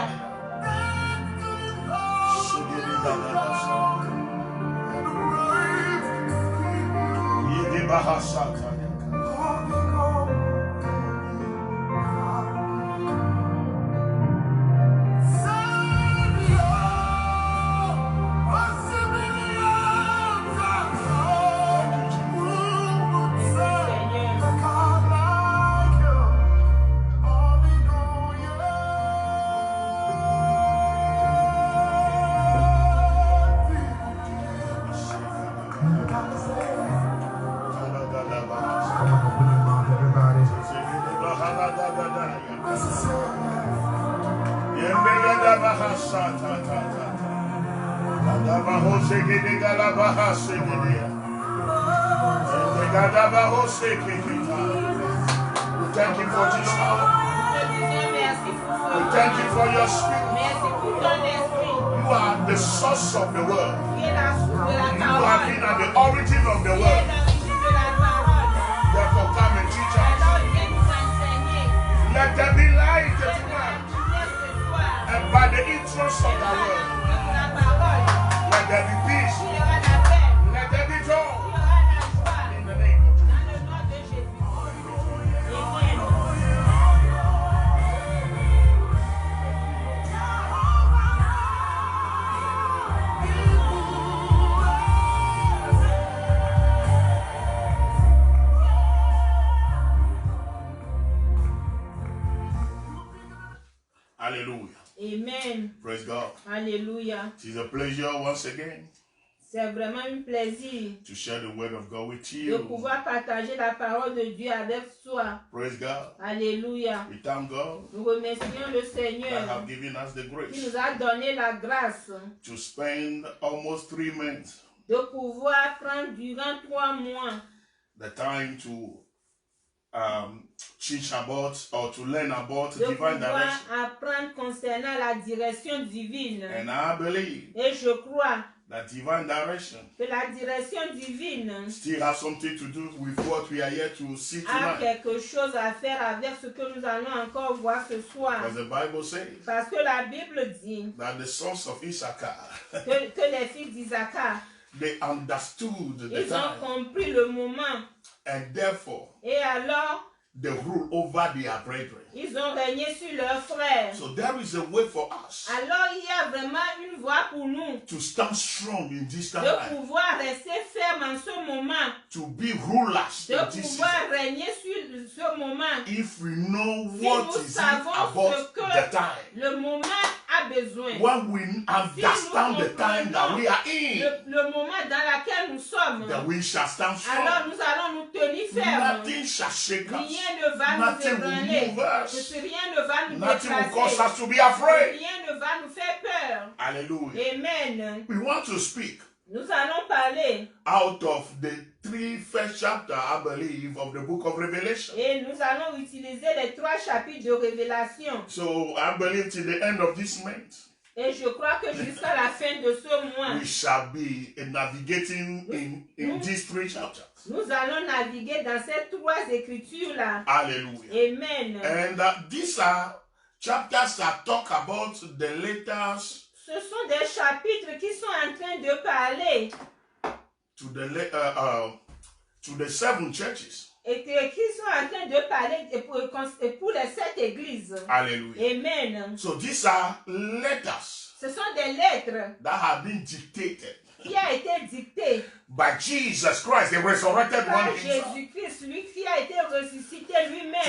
We thank you for this hour. We thank you for your spirit. You are the source of the world. You have been at the origin of the world. Therefore, come and teach us. Let there be light tonight. And by the interest of the world, let there be peace. Let there be joy. In the name of Jesus. Hallelujah. Amen. Praise God. Alléluia. It is a pleasure once again C'est vraiment un plaisir to share the word of God with de you. pouvoir partager la parole de Dieu avec toi. Praise God. Alléluia. We thank God Nous remercions le that Seigneur have given us the qui grace nous a donné la grâce to spend almost 3 months de pouvoir prendre durant 3 mois the time to teach about or to learn about de divine pouvoir direction. apprendre concernant la direction divine. And I believe Et je crois that divine direction que la direction divine still has something to do with what we are here to see a tonight. quelque chose à faire avec ce que nous allons encore voir ce soir. Because the Bible says Parce que la Bible dit that the sons of Issachar, que les fils d'Isaac, they understood the ils ont time, compris le moment. and therefore Et alors, they rule over their brethren. ils ont régné sur leurs frères. So there is a way for us Alors, il y a vraiment une voie pour nous to stand strong in this time, de pouvoir rester ferme en ce moment, to be rulers de in this season. pouvoir régner sur ce moment. If we know Si what nous is it savons about ce que the time, le moment a besoin, when we understand the time that we are in, le moment dans lequel nous sommes, that we shall stand alors strong. nous allons nous tenir fermes. Nothing shall shake us. Rien ne va nous Nothing will ébranler. move us. Rien ne va nous Nothing will cause déplacer. us to be afraid. Rien ne va nous faire peur. Hallelujah. Amen. We want to speak Nous allons parler out of the 3 first chapter, I believe, of the book of Revelation. et nous allons utiliser les 3 chapitres de Révélation. So I believe till the end of this month, Et je crois que jusqu'à la fin de ce mois, we shall be navigating in these 3 chapters. nous allons naviguer dans ces 3 écritures-là. Hallelujah. Amen. And these are chapters that talk about the letters Ce sont des chapitres qui sont en train de parler to the 7 churches. et qui sont en train de parler pour les 7 églises. Hallelujah. Amen. So these are letters Ce sont des lettres that have been dictated qui a été dictée by Jesus Christ, the resurrected one par himself, Jésus-Christ, lui qui a été ressuscité to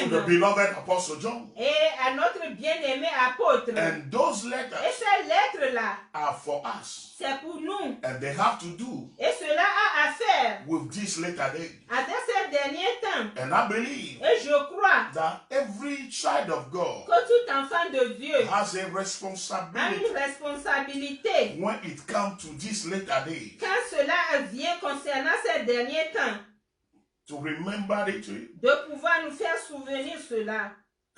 the lui-même, beloved Apostle John. et à notre bien-aimé apôtre. And those Et letters ces lettres-là, are for us. c'est pour nous. And they have to do Et cela a à faire with this later day. avec ces ces derniers temps, And I believe et je crois that every child of God que tout enfant de Dieu has a a responsibility une responsabilité when it comes to this later day quand cela vient concernant ces derniers temps, to remember it to you. de pouvoir nous faire souvenir cela.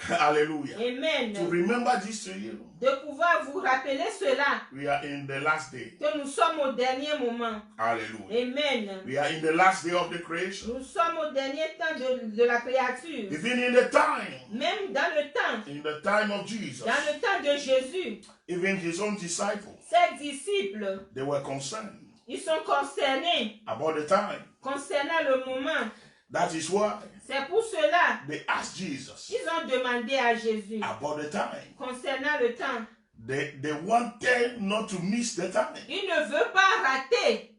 Hallelujah. Amen. To remember this to you. De pouvoir vous rappeler cela, We are in the last day. que nous sommes au dernier moment. Hallelujah. Amen. We are in the last day of the creation. Nous sommes au dernier temps de la créature. Even in the time, Même dans le temps, in the time of Jesus, dans le temps de Jésus, even his own disciples, ses disciples, they were concerned ils sont concernés about the time. concernant le moment. That is why C'est pour cela they asked Jesus qu'ils ont demandé à Jésus about the time. concernant le temps. They wanted not to miss the time. Il ne veut pas rater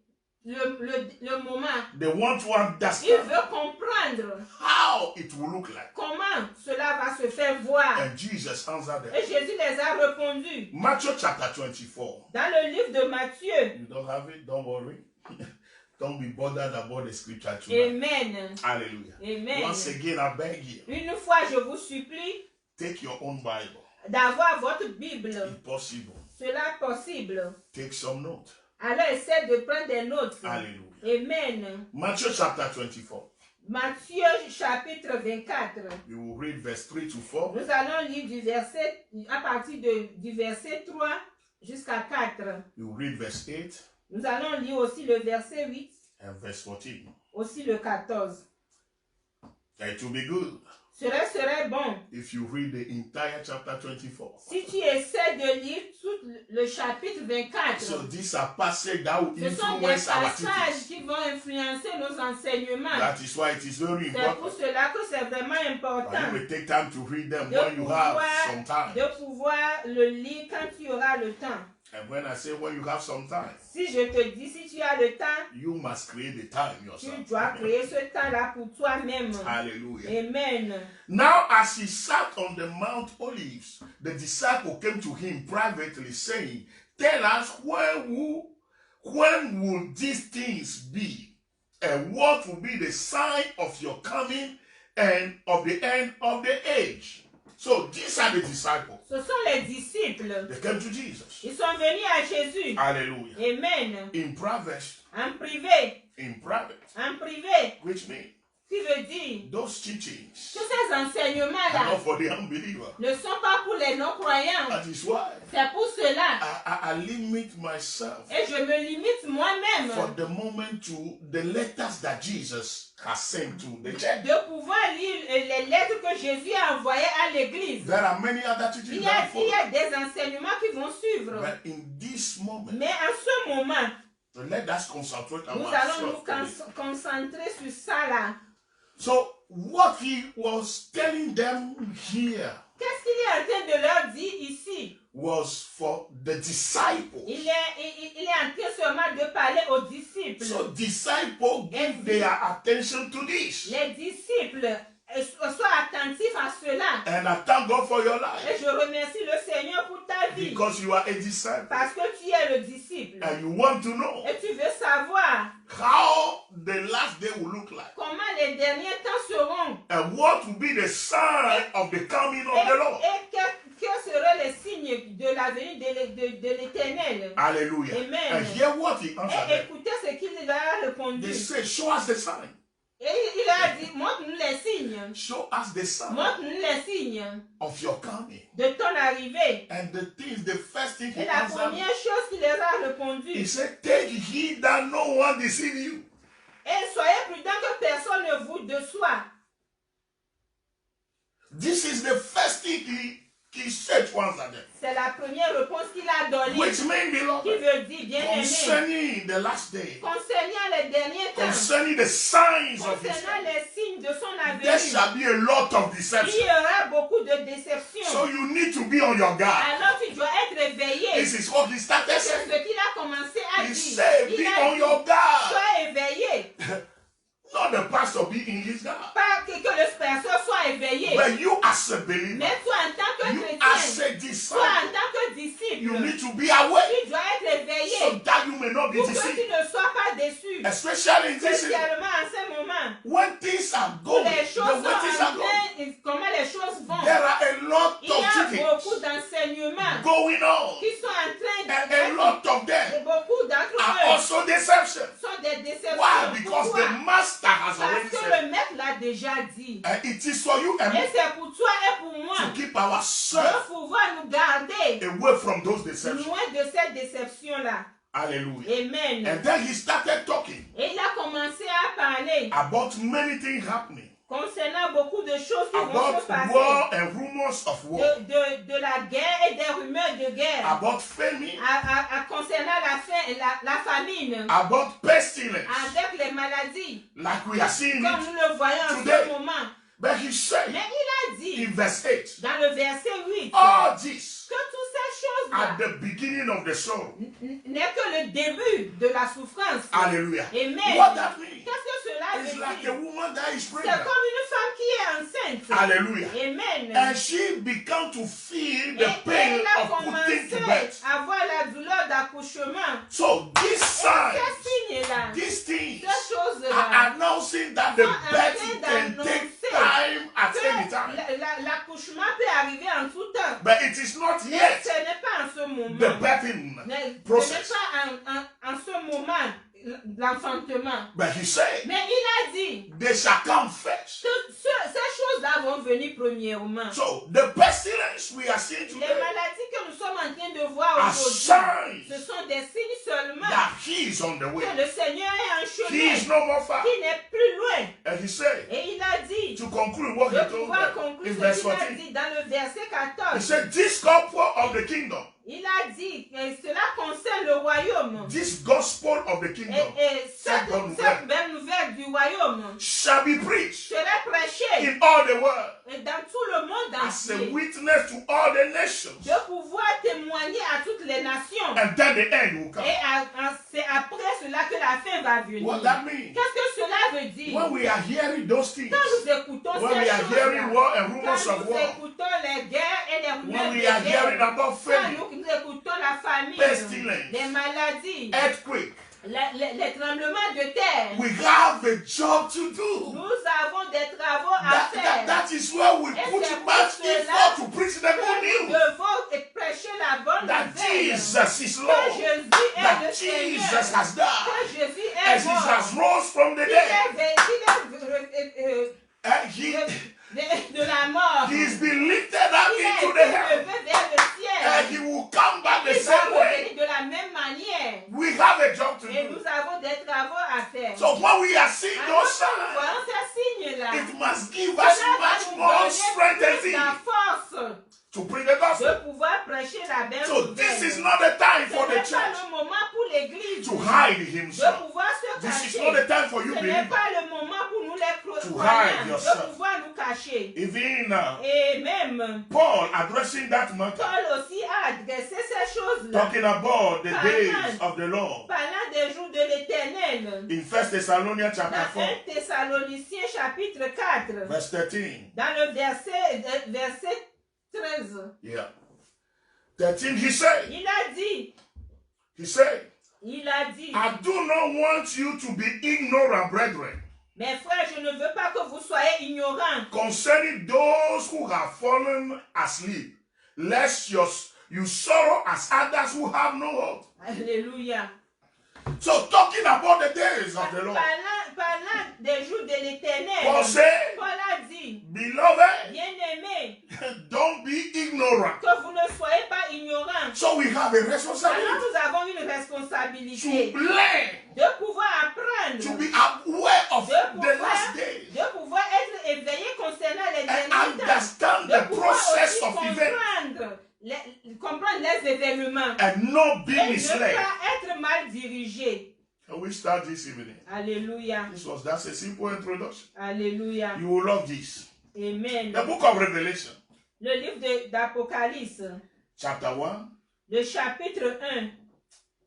le moment. They want to Il understand veut comprendre how it will look like. comment cela va se faire voir. And Jesus answered them. Et Jésus les a répondus. Matthew chapter 24. Dans le livre de Matthieu. You don't have it? Don't worry. Don't be bothered about the scripture tonight. Amen. Hallelujah. Amen. Once again, I beg you, Une fois, je vous supplie take your own Bible. d'avoir votre Bible. If possible, Cela est possible. take some notes. Alors, essayez de prendre des notes. Hallelujah. Amen. Matthew chapter 24. Matthieu chapitre 24. We will read verse 3 to 4. Nous allons lire à partir du verset 3 jusqu'à 4. We will read verse 8 Nous allons lire aussi le verset 8, and verse 14. aussi le 14. It will be good Cela serait bon if you read the entire chapter 24. si tu essaies de lire tout le chapitre 24. So these are passages that will Ce sont des influence our passages teachings. qui vont influencer nos enseignements. That is why it is very C'est pour important cela que c'est vraiment that important you will take time to read them de when you have some time. pouvoir le lire quand tu auras le temps. And when I say when you have some time, Si je te dis, si tu as le temps, you must create the time tu yourself. dois créer ce temps-là pour toi-même. Hallelujah. Amen. Now, as he sat on the Mount Olives, the disciple came to him privately, saying, "Tell us when will these things be, and what will be the sign of your coming and of the end of the age?" So these are the disciples. Ce sont les disciples. They came to Jesus. Ils sont venus à Jésus. Hallelujah. Amen. In private. En privé. In private. En privé. Which means Qui veut dire those teachings que ces are enseignements-là not for the unbeliever. ne sont pas pour les non-croyants. That is why C'est pour cela. I limit myself Et je me limite moi-même for the moment to the letters that Jesus has sent to the church. de pouvoir lire les lettres que Jésus a envoyées à l'église. There are many other teachings Il y that follow. a des enseignements qui vont suivre. But in this moment, Mais en ce moment, let us concentrate nous allons nous ourselves. concentrer sur ça là. So what he was telling them here Qu'est-ce qu'il est en train de leur dire ici? was for the disciples. Il est en train seulement de parler aux disciples. So disciples give their attention to this. Les disciples soient attentifs à cela. And I thank God for your Et life je remercie le Seigneur pour ta vie. because you are a disciple Parce que tu es le disciple. and you want to know Et tu veux savoir how the last day will look like comment les derniers temps seront. and what will be the sign of the coming of the Lord. Et quels seraient les signes de la venue de l'Éternel. Hallelujah. Amen. And hear what he Et answered them. écoutez ce qu'il leur a répondu. They say, show us the sign. Et il a dit, montre-nous les signes. Show us the sign Montre-nous les signes of your coming. de ton arrivée. And the first thing he Et la answered, première chose qu'il leur a répondu, he said, take heed that no one deceive you. et soyez prudents que personne ne vous déçoive. This is the first thing he said to answer them. C'est la première réponse qu'il a donnée. Which means, Qui beloved, veut dire, bien aimé, concerning the last day, concernant les derniers temps, concerning the signs of his concernant les signes de son there avenir, shall be a lot of il deception. y aura beaucoup de So déceptions. you need to be on your guard. Alors tu dois être éveillé. This is what he started C'est saying. ce qu'il a commencé à He dire. said, Il be a on dit, your guard. sois éveillé. Not the pastor be in his guard. Pas que le pasteur soit éveillé. But you as a believer, Mais toi en tant que you as chrétien, a toi disciple, en tant que disciple, you need to be aware tu dois être éveillé so that you may not be pour que deceived. tu ne sois pas déçu. Especially in this, Spécialement en ce moment, when things are going, les choses the wages sont are en going. train, comment les choses vont. There are a lot Il y a of beaucoup teachings d'enseignements going on. qui sont en train And a lot of them beaucoup d'entre are eux also deception. sont des déceptions. Why? Because Pourquoi? the master has Parce already que said, le maître l'a déjà dit. it is for you and Et me c'est pour toi et pour moi to keep ourselves de pouvoir nous garder away from those deceptions. loin de cette déception-là. Hallelujah. Amen. And then he started talking Et il a commencé à parler about many things happening, concernant beaucoup de choses qui vont se about passer. war and rumors of war, De la guerre et des rumeurs de guerre. about famine, Concernant la famine. about pestilence, Avec les maladies. like we are seeing Comme it. nous le voyons en today. ce moment. But he said Mais il a dit in verse 8, dans le verset 8 all this que toutes ces choses-là at the beginning of the sorrow. n'est que le début de la souffrance. Hallelujah. Amen. What that means? Qu'est-ce que cela It's veut like a dire? woman that is C'est pregnant. comme une femme qui est enceinte. Hallelujah. Amen. And she began to feel the Et pain elle a of putting commencé to bed. à avoir la douleur d'accouchement. So these signs, Ces signes-là, these things ces choses-là, are announcing that the birth can take time at any time. l'accouchement peut arriver en tout temps. But it is not Mais yet ce n'est pas en ce moment. the birthing Ce n'est process. pas en ce moment l'enfantement. But he said, Mais il a dit they shall come first. que ces choses-là vont venir premièrement. So the pestilence we are seeing Les today maladies que nous sommes en train de voir are aujourd'hui, signs ce sont des signes seulement that he is on the way. que le Seigneur est en He is chemin, no more far. qui n'est plus loin. And he said, Et il a dit, to conclude what he de told pouvoir them conclure in ce verse qu'il a 14, dit dans le verset he 14. said, this gospel of the kingdom, Il a dit que cela concerne le royaume. this gospel of the kingdom Et cette belle nouvelle du royaume shall be preached serait prêchée in all the world et dans tout le monde as a entier, witness to all the nations. de pouvoir témoigner à toutes les nations. And then the end will come. Et c'est après cela que la fin va venir. What that means? Qu'est-ce que cela veut dire? When we are hearing those things, Quand nous écoutons when we ces are hearing choses-là, war and rumors quand of nous war, écoutons les guerres et les rumeurs when de we are hearing guerre, about quand famine, nous écoutons la famine, pestilence, les maladies, earthquake, les tremblements de terre, we have a job to do. nous avons des travaux à faire. That is where we Et put c'est much pour cela effort to preach the good Nous news. devons prêcher la bonne That nouvelle. Jesus is Que Lord. Jésus est That le Jesus Seigneur. has died. Que Jésus And est he mort. has rose from the Il dead. de la mort. He's been lifted up Il a into été the heaven. levé vers le And ciel. he will come back the Il va same way. revenir de la même manière. We have a job to Et do. nous avons des travaux à faire. So when we are seeing Alors those que nous signs, voyons ces signes-là, it must give us cela va much nous more donner strength and plus la zeal force to preach the gospel. de pouvoir prêcher la belle So nouvelle. this is not the time Ce for the n'est pas church le moment pour l'Église to hide de himself. pouvoir se This is cacher. not the time for you Ce n'est believers. pas le moment pour nous les To croyants hide yourself. de pouvoir nous cacher. Even Et même Paul addressing that matter, Paul aussi a adressé ces choses-là, talking about the days of the Lord. parlant des jours de l'Éternel. In 1 Thessalonians chapter Dans 4, 1 Thessaloniciens chapitre 4, verse 13. dans le verset 13, Yeah. 13, he said, il a dit, I do not want you to be ignorant, brethren, mes frères, je ne veux pas que vous soyez ignorants concerning those who have fallen asleep, lest you sorrow as others who have no hope. Alléluia. So talking about the days of the Lord, Parlant des jours de l'Éternel, Paul said, Paul a dit, beloved, bien-aimés, don't be ignorant. que vous ne soyez pas ignorants. So we have a Alors responsibility nous avons une to responsabilité learn, de pouvoir apprendre, to be aware of the last days, de pouvoir être éveillé concernant les and derniers temps, understand de the pouvoir process aussi of events, comprendre les événements and not be et ne misled. pas être mal dirigé. Can we start this evening? Alléluia. That's a simple introduction. Alléluia. You will love this. Amen. The book of Revelation, Le livre d'Apocalypse, chapter 1, le chapitre 1,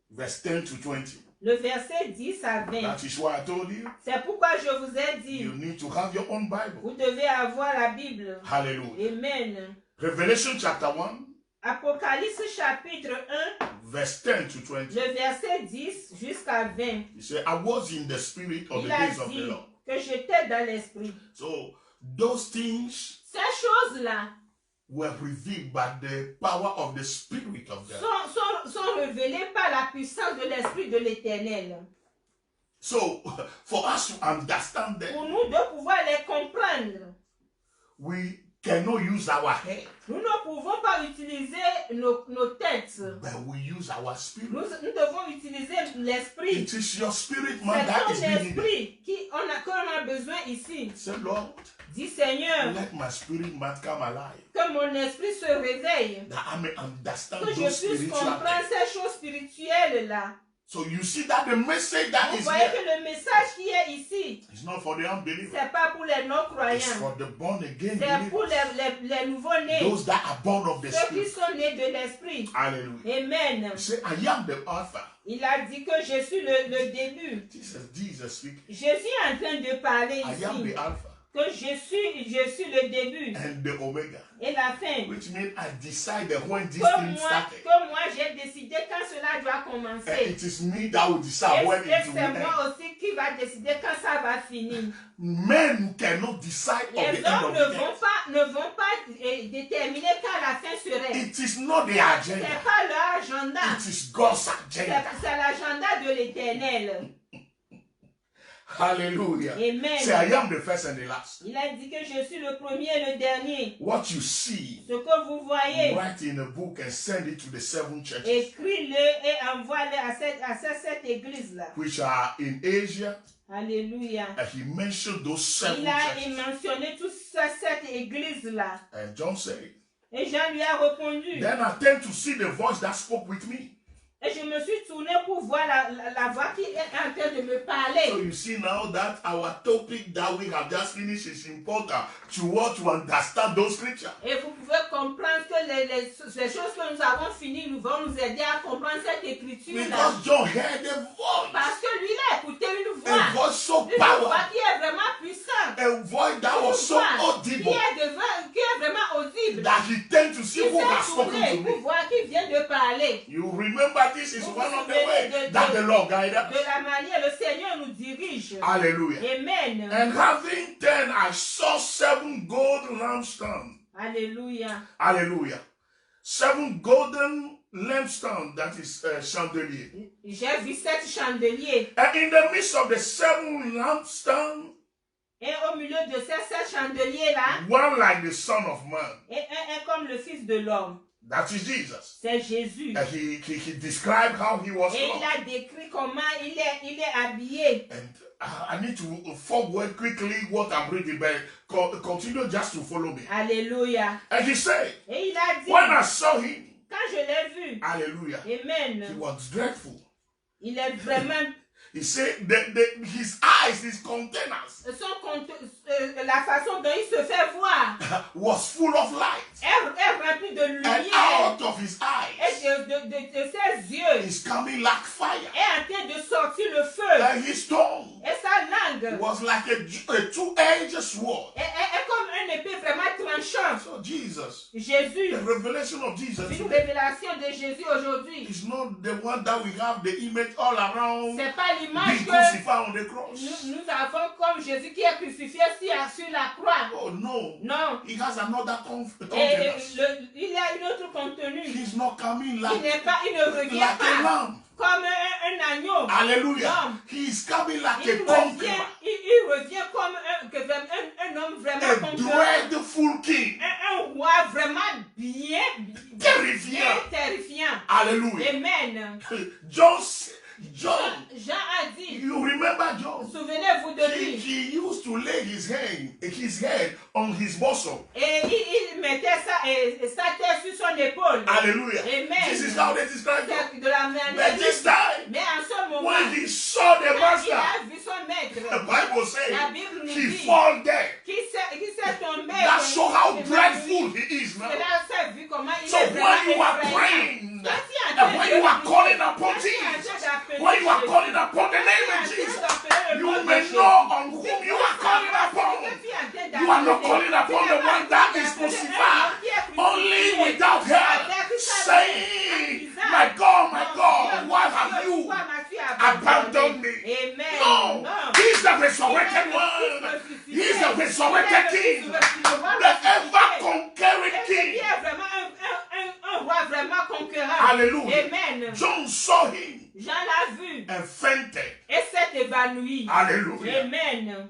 verse 10 to 20. le verset 10 à 20. That is why I told you, C'est pourquoi je vous ai dit, you need to have your own Bible. vous devez avoir la Bible. Hallelujah. Amen. Revelation chapter 1, Apocalypse chapitre 1, verse 10 to 20. le verset 10 jusqu'à 20. He said, I was in the spirit of the Il a days of the dit, Lord. que j'étais dans l'esprit. So those things Ces choses-là were revealed by the power of the Spirit of God. sont révélées par la puissance de l'Esprit de l'Éternel. So for us to understand them, Pour nous de pouvoir les comprendre, we cannot use our head, nous ne pouvons pas utiliser nos têtes. but we use our spirit. Nous devons utiliser l'esprit. It is your spirit, man, C'est that ton is being needed. esprit qu'on a besoin ici. Say, Lord, Dis Seigneur, let my spirit man come alive, que mon esprit se réveille, that I may understand que je those puisse spiritual comprendre things. ces choses spirituelles là. So you see that the message that Vous is voyez here que le message qui est ici, is not for the unbeliever. c'est pas pour les It's non-croyants, for the born again c'est pour believers. les nouveaux-nés, Those that are born of the ceux qui Spirit. sont nés de l'esprit. Hallelujah. Amen. You say, I am the Alpha. Il a dit que je suis le début. Jesus speaking. Jésus est en train de parler I am ici. the Alpha Que je suis le début and the Omega. et la fin. Which means I decided when this Que thing started. moi j'ai décidé quand cela doit And commencer. it is me that will decide when Et it will c'est end. moi aussi qui va décider quand ça va finir. Men cannot decide on Les the end hommes of the day. ne vont pas déterminer quand la fin serait. It is not the Ce agenda. n'est pas leur agenda. It is God's agenda. C'est l'agenda de l'Éternel. Hallelujah. Amen. Say, I am the first and the last. Il a dit que je suis le premier et le dernier. What you see, Ce que vous voyez, write in a book and send it to the 7 churches écris-le et envoie-le à cette église-là. which are in Asia. Alléluia. And he mentioned those 7 Il a churches. mentionné toute cette église-là. And John said, Et Jean lui a répondu. then I turned to see the voice that spoke with me. Et je me suis tourné pour voir la voix qui est en train de me parler. So you see now that our topic that we have just finished is important to what to understand those scriptures. Et vous pouvez comprendre que les choses que nous avons finies vont nous aider à comprendre cette écriture-là. Because John heard a voice. Parce que lui, il a écouté une voix. A voice so Une voix powerful. qui est vraiment puissante. A voice that was so audible Qui est vraiment audible. that he turned to see Il who has s'est spoken tourné to pour me. voir qui vient de parler. You remember this is one of the ways that the Lord guided us. De la manière le Seigneur nous dirige. Hallelujah. Amen. And having 10, I saw 7 gold lampstands. Alléluia. Hallelujah. 7 golden lampstands, that is chandelier. J'ai vu 7 chandeliers. And in the midst of the 7 lampstands, Et au milieu de ces 7 chandeliers-là, one like the Son of Man. et un comme le Fils de l'homme. That is Jesus. C'est Jésus. And he described how he was Et il clothed. a décrit comment il est habillé. And I need to forward quickly what I'm reading, but continue just to follow me. Alléluia. And he said, Et il a dit, when I saw him, quand je l'ai vu, hallelujah, he Amen, was dreadful. il est vraiment, He said his eyes, his containers, la façon dont il se fait voir was full of light. est remplie de And lumière. out of his Et eyes de ses yeux is coming like fire. est en train de sortir le feu. And his tongue Et sa langue was like a two-edged sword. est comme une épée vraiment tranchante. So Jesus, Jésus, the revelation of Jesus une révélation de Jésus aujourd'hui. is not the one that we have the image all around C'est pas l'image being que crucified on the cross. nous avons comme Jésus qui est crucifié sur la croix. Oh no. Non. He has another Et countenance. il y a une autre contenu. He's not coming Il like ne revient a pas lamb. comme un agneau. Hallelujah. Non. He is coming like Il a conqueror. revient comme un homme vraiment A conquérant. dreadful king. Un roi vraiment bien terrifiant. Hallelujah. Amen. John, Jean a dit, you remember John? souvenez-vous de lui. He used to lay his head on his bosom. Et il mettait sa tête sur son épaule. Hallelujah. Amen. This is how they describe God. De la manière. But this time, Mais en ce moment, when he saw the quand il master, a vu son the maître, Bible says la Bible nous he dit fall dead. qui s'est tombé. That shows how dreadful he is now. Cela s'est vu comment il So est when you are vraiment praying, effrayant. and when you are calling upon Jesus, when you are calling upon the name of Jesus, you may know on whom you are calling upon. You are not calling upon the one that is crucified, only without her, saying, my God, why have you abandoned me? Amen. No, he's the the resurrected one. He is the resurrected king. The ever conquering king. Un roi vraiment conquérant. Hallelujah. Amen. John saw him. Jean l'a vu. And fainted. Et s'est évanoui. Hallelujah. Amen.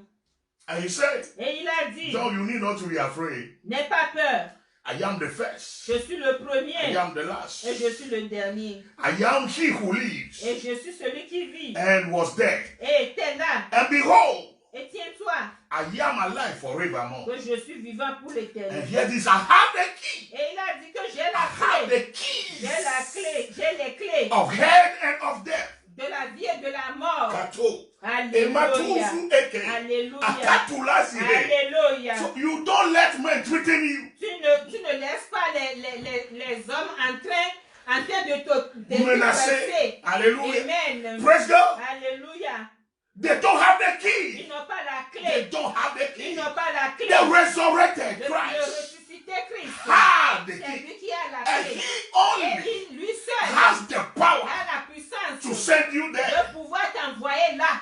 And he said, et il a dit, John, you need not to be afraid. N'aie pas peur. I am the first. Je suis le premier. I am the last. Et je suis le dernier. I am he who lives. Et je suis celui qui vit. And was dead. Et était là. And behold, et tiens-toi. I am alive forevermore. Que je suis vivant pour l'éternité. And here this, I have the key. Et il a dit que j'ai la I have clé. the keys. J'ai la clé. J'ai les clés. Of hell and of death. De la vie et de la mort. Kato. Alléluia. Alléluia. Alléluia. So you don't let men threaten you. Tu ne laisses pas les hommes en train de te menacer. Alléluia. Amen. Praise God. Alléluia. They don't have the key. Ils n'ont pas la clé. They don't have the key. Ils n'ont pas la clé. The resurrected Le Christ ressuscité Christ. have the C'est key. lui qui a la And clé. he only Et lui seul has the power a la puissance to send you there. de pouvoir t'envoyer là.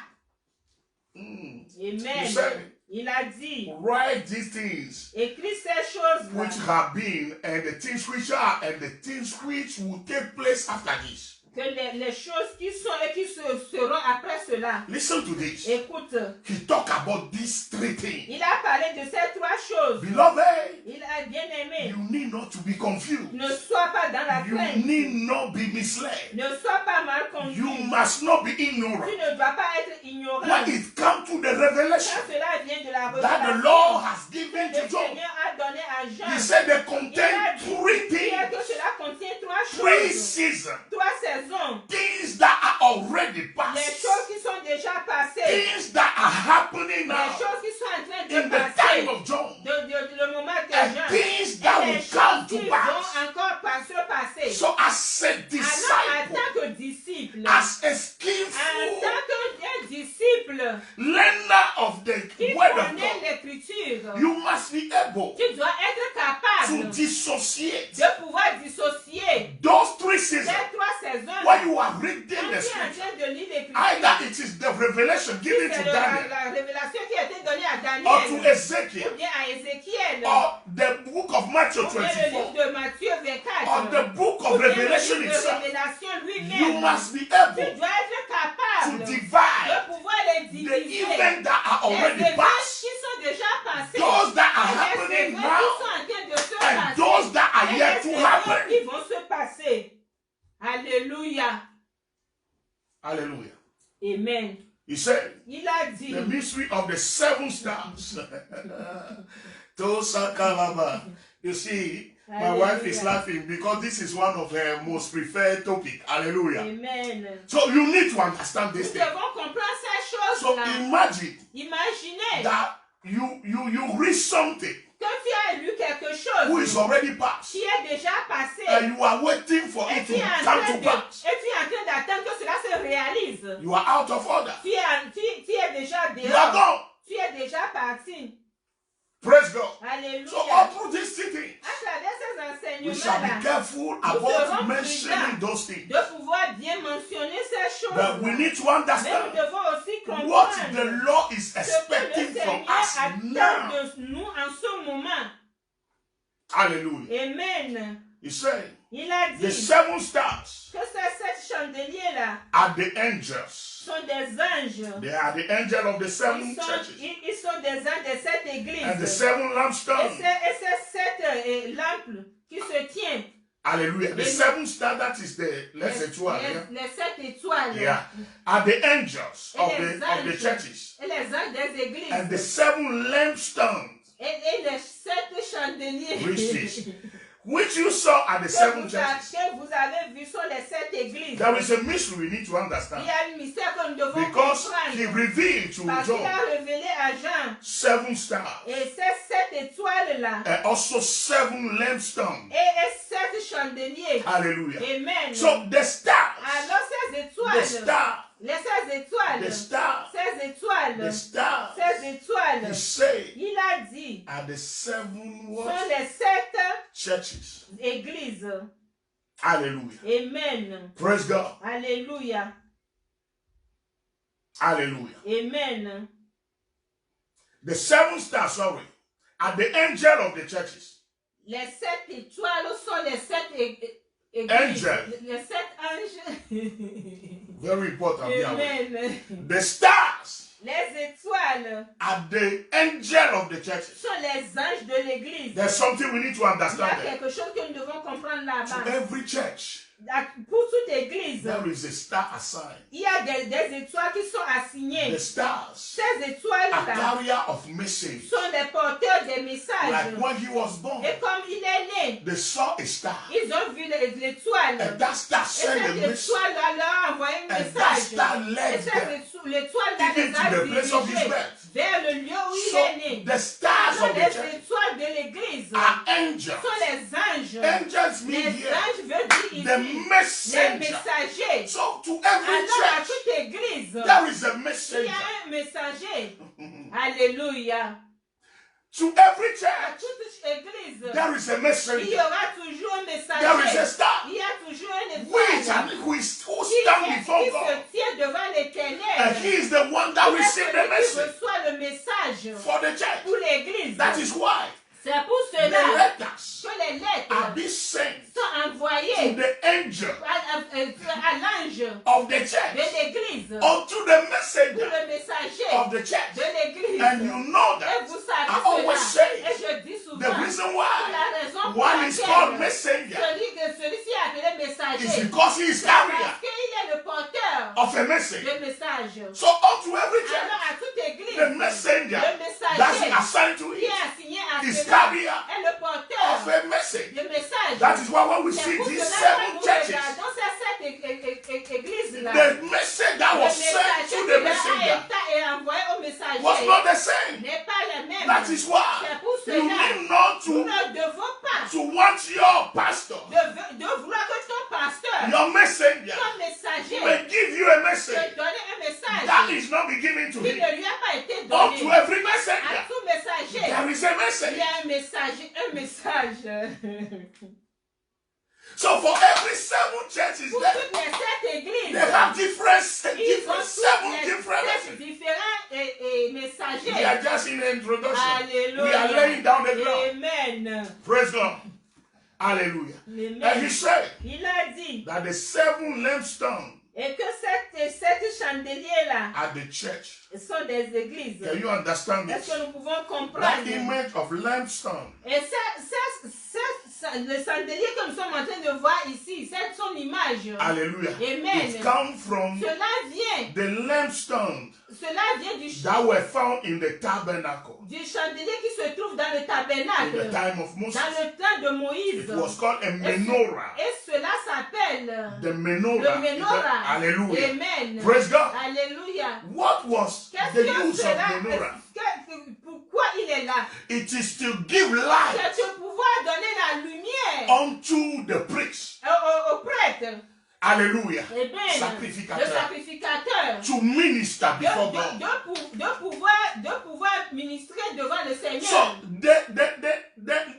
He Amen. said, Il a dit, write these things écris ces choses which have been, and the things which are, and the things which will take place after this. Que les choses qui sont et qui seront après cela. Listen to this. Écoute. He talked about these three things. Il a parlé de ces trois choses. Beloved, il a bien aimé. You need not to be confused. Ne sois pas dans la crainte. You need not be misled. Ne sois pas mal conduit. You must not be ignorant. Tu ne dois pas être ignorant. When it comes to the revelation Quand cela vient de la that the révélation Lord has given que to le John, Seigneur a donné à Jean, he said they il contain a dit three que things, cela contient trois three choses, seasons, trois saisons, things that are already les past, choses qui sont déjà passées, things that are happening les now choses qui sont en train de in the passer, time of John, le moment de and Jean, things et that les will come choses qui to vont pass. encore se passer. So as a Alors, en disciple, tant que disciple, as a en skillful tant qu'un disciple learner of the qui word of connaît God, l'écriture, you must be able tu dois être to capable dissociate de pouvoir dissocier those three seasons ces trois saisons. when you are reading Quand the tu es en scripture. train de lire l'écriture, Either it is the revelation given c'est to Daniel la révélation qui a été donnée à or to Daniel, Ezekiel ou bien à Ézéchiel, or the book of Matthew ou bien le 24 livre de Matthieu 24, or the book ou of bien Revelation le livre de itself. Révélation You lui-même. must be Tu able dois être to capable divide de pouvoir les the diviser. events that are Les already événements past, qui sont déjà passés, those that are et les happening événements now, qui sont en train de se and passer, those that are et yet les to événements happen. qui vont se passer. Alléluia. Hallelujah. Amen. He said, Il a dit, the mystery of the seven stars. Tosa Kalaba. You see, my wife is laughing because this is one of her most preferred topics. Hallelujah. Amen. So you need to understand Nous this thing. devons comprendre ces So choses-là. imagine Imaginez that you read something que tu as lu quelque chose who is already past qui est déjà passé, and you are waiting for et it tu to es en come train to pass. d'attendre que cela se réalise. You are out of order. Tu es déjà You are dehors. gone. Tu es déjà parti. Praise God. Alléluia. So all through these things, À travers ces we shall be enseignements-là, careful serons about mentioning prudents those things. de pouvoir bien mentionner ces But we choses-là. need to Mais nous understand devons aussi what comprendre the Lord is ce que le expecting from Seigneur us attend now. de nous en ce moment. Hallelujah. Amen. He said, Il a the dit seven stars que ces chandeliers-là are the angels. sont des anges. They are the angel of the seven churches. Ils sont des anges de cette église. And the seven Et lampstones. c'est sept lampes qui se tiennent. Hallelujah. The seven stars, that is the, let's say, 12. Yeah? Les sept étoiles. Yeah. Are the angels of Et les the anges. churches. Et les anges des églises. And the seven lampstones, Et les sept chandeliers. which you saw at the seven churches. Que vous avez vu sont les sept églises. There is a mystery we need to Il understand. y a un mystère que nous devons Because he comprendre. revealed to Parce qu'il John a révélé à Jean. seven stars Et ces sept étoiles-là. and also seven lampstones. Et sept chandeliers. Hallelujah. Amen. So the stars, Alors ces the étoiles. star, Les 16 étoiles. the star, Ces étoiles. the stars, 16 étoiles. he said, Il a dit. are the seven Sont what? les sept Churches. églises. Hallelujah. Amen. Praise God. Alléluia. Hallelujah. Amen. The 7 stars, sorry, are the angel of the churches. Les 7 étoiles sont les 7 églises. Angel. Les 7 anges. Very important. Amen. The stars Les étoiles are the angel of the churches. sont les anges de l'église. There's something we need to Il y a understand there. quelque chose que nous devons comprendre To là-bas. every church, Pour toute église, there is a star assigned. il y a des étoiles qui sont assignées. The stars Ces are étoiles-là carrier of message. sont des porteurs des messages. Like when he was born, Et comme il est né, they saw a star. ils ont vu l'étoile. And that star Et sent a cette message étoile-là leur a envoyé un And that message. star Et led cette l'étoile-là even les to a the place of his dirigés birth. vers le lieu où il So est né. the stars Donc, of the les church étoiles de l'église are angels. sont les anges. Angels mean Les here anges veulent dire the ici les messenger. messagers. So to every Alors à church, toute église, there is a il y messenger. a un messager. Alléluia. To every À church, toute église, there is a il y messenger. aura toujours un There is messager. a star. Il y a toujours un Which étoile and who qui stand before se God. tient devant And l'éternel. he is the one that C'est received celui the qui message reçoit le message for the church. pour l'église. That is why C'est pour the cela letters que les lettres are being sent sont to envoyées the angel à l'ange of the de church l'église, unto the pour messenger le messager of the de church. l'église. And you know Et that vous I savez always cela. say Et je dis the souvent, reason la why raison pour one is called laquelle messenger celui-ci est appelé is messager, because he is c'est carrier parce qu'il est le porteur of a message. de message. So unto every Alors church, à toute église, the messenger le that's messager assigned to qui est it assigné à is cela carrier est le porteur of a message. de message. That is why when we C'est see pour these cela que 7 nous churches, regardons ces 7 églises-là. the message that Le was sent messager to qui the leur messenger a envoyé au messager was not the same. n'est pas le même. That is why C'est pour you cela need not nous to, ne devons pas to want your pastor, de vouloir que ton pasteur, your messenger, ton messager, may give you a te message donne un message that is not be given to qui him. ne lui a pas été Unto donné. every À messenger, tout messager, there is a il message. y a un message. So for every 7 churches Pour there, toutes les 7 églises, they have different ils ont 7 tous different les messages. 7 différents messagers. We are just in the introduction. Alléluia. We are laying down the ground. Amen. Praise God. Hallelujah. Amen. And he said Il a dit, that the 7 lampstones et que ces chandeliers-là at the church. sont des églises. Can you understand Est-ce this? que nous pouvons That comprendre? image of lampstone Et le chandelier que nous sommes en train de voir ici, c'est son image. Hallelujah. Amen. It comes from Cela vient the lampstones du that were found in the tabernacle chandelier qui se trouve dans le in the tabernacle, time of Moses. dans le temps de Moïse. It was called a menorah. Et cela s'appelle The le menorah. menorah. Hallelujah. Amen. Praise God. Alléluia. What was Qu'est-ce the que use of cela, menorah? pourquoi il est là? It is to give light C'est de pouvoir donner la lumière unto the priest. au prêtre. Hallelujah. Amen. Le Sacrificateur. sacrificateur. To minister before God. De pouvoir ministrer devant le Seigneur. So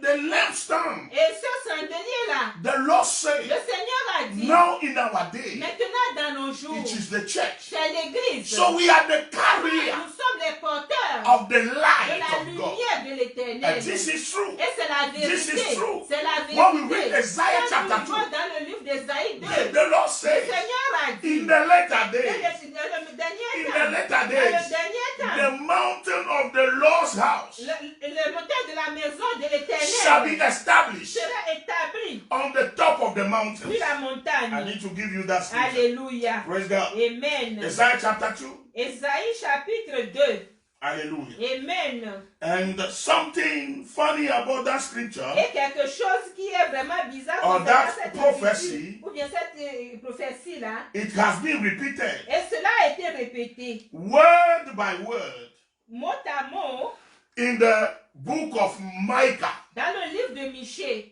the lampstand, Et ce chandelier-là, the Lord le said, Seigneur a dit, now in our day, maintenant dans nos jours, it is the church. c'est l'église. So we are the carrier Nous sommes les porteurs of the de light la of God. lumière de l'éternel. And this is true. Et c'est la This vérité. is true. C'est la When we vérité. read Isaiah Quand chapter nous 2, voyons dans le livre d'Ésaïe 2, the Lord le says, Seigneur a dit, in the later dans days, le dernier in temps, the later dans days, le dernier temps, the mountain of the Lord's house le montagne de la maison de shall be l'éternel established sera établi on the top of the mountain. sur la I montagne. need to give you that scripture. Alléluia. Praise God. Amen. Isaiah chapter 2. Ésaïe chapitre 2. Hallelujah. Amen. And something funny about that scripture, Et quelque chose qui est vraiment bizarre Or concernant that cette prophecy, écriture, ou bien cette prophétie-là, it has been repeated et cela a été répété word by word mot à mot in the book of Micah. dans le livre de Michée.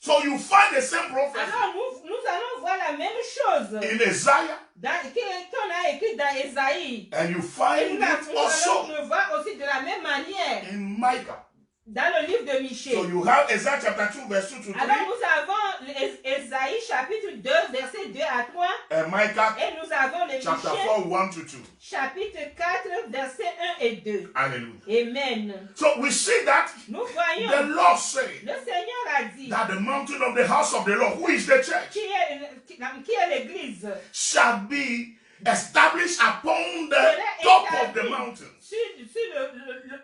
So you find the same prophecy Alors nous allons voir la même chose in Isaiah, qu'on a écrit dans Ésaïe. and you Et find nous it allons also le voir aussi de la même manière in Micah. dans le livre de Michée. So you have Isaiah chapter 2 verse 2 to 3, Alors nous avons Ésaïe chapitre 2, verset 2 à 3. And Micah Et nous avons les chapter 4, 1 to 2. chapitre 4, verset 1 et 2. Hallelujah. Amen. So we see that Nous voyons, the Lord said le Seigneur a dit that the mountain of the house of the Lord, who is the church, qui est l'église, shall be established upon the top of the mountain. sur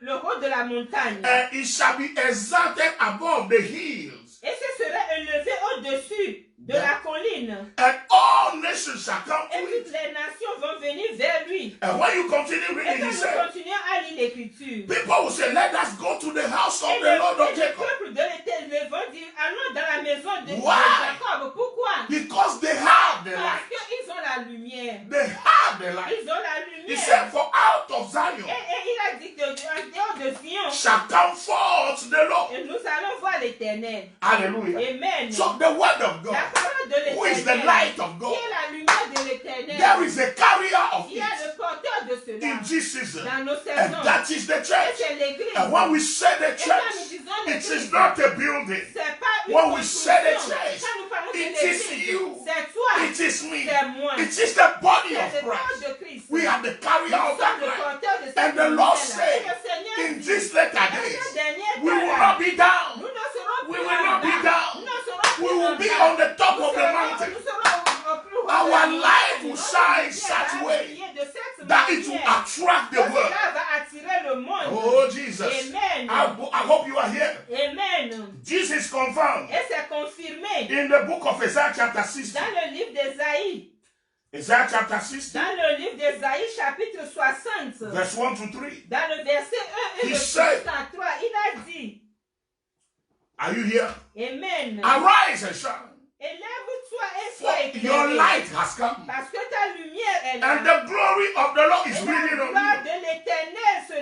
le haut de la montagne. And it shall be exalted above the hills. Et ce serait élevé au-dessus de la colline. And all nations shall come Et to toutes it. les nations vont venir vers lui. And when you continue Et reading, quand he nous said, continuons à lire l'écriture, people will say, let us go to the house of et the Lord of le Jacob. peuple de l'Éternel vont dire, allons dans la maison de Why? Jacob. Pourquoi? Because they have the Parce light. qu'ils ont la lumière. They have the light. Ils ont la He lumière. said, for out of Zion Et il a dit que en dehors de Sion, shall come forth the Lord. et nous allons voir l'Éternel. Hallelujah. Amen. So the word of La God, parole de who is the l'Éternel, light of qui God, est la lumière de l'Éternel. there is a carrier of Il y a it le porteur de cela in this season. dans nos And saisons. that is the Et church. c'est l'église. And when we say the Et quand nous church, disons it is l'église, not a building. c'est pas une When we say the construction. church, Quand nous parlons de it is l'église, you. c'est toi, It is me. c'est moi. It is the body C'est of le corps Christ. de Christ. We are the carrier Nous of that sommes le light. porteur de cette And the Lord lumière-là. said, Et le Seigneur in dit, these later dans days, ces derniers we will temps-là, not be down. nous ne serons We plus will en not be bas. down. Nous ne serons plus We will en be bas. on the top Nous of the serons mountain. au plus haut de Our la light montagne. will Notre shine lumière such va way briller de cette that it will manière. attract the Que world. cela va attirer le monde. Oh, Jesus. Amen. I hope you are here. Amen. This is confirmed Et c'est confirmé in the book of Isaiah chapter 60. dans le livre d'Ésaïe. Isaiah chapter 60, Dans le livre d'Ésaïe, chapitre 60, verse 1 to 3. dans le verset 1 et He le said, verset 3, il a dit, Are you here? Amen. Arise and shine, Élève-toi et for sois your éclairé, light has come, parce que ta lumière est là. and the glory of the Lord is Et la risen on gloire you. de l'Éternel se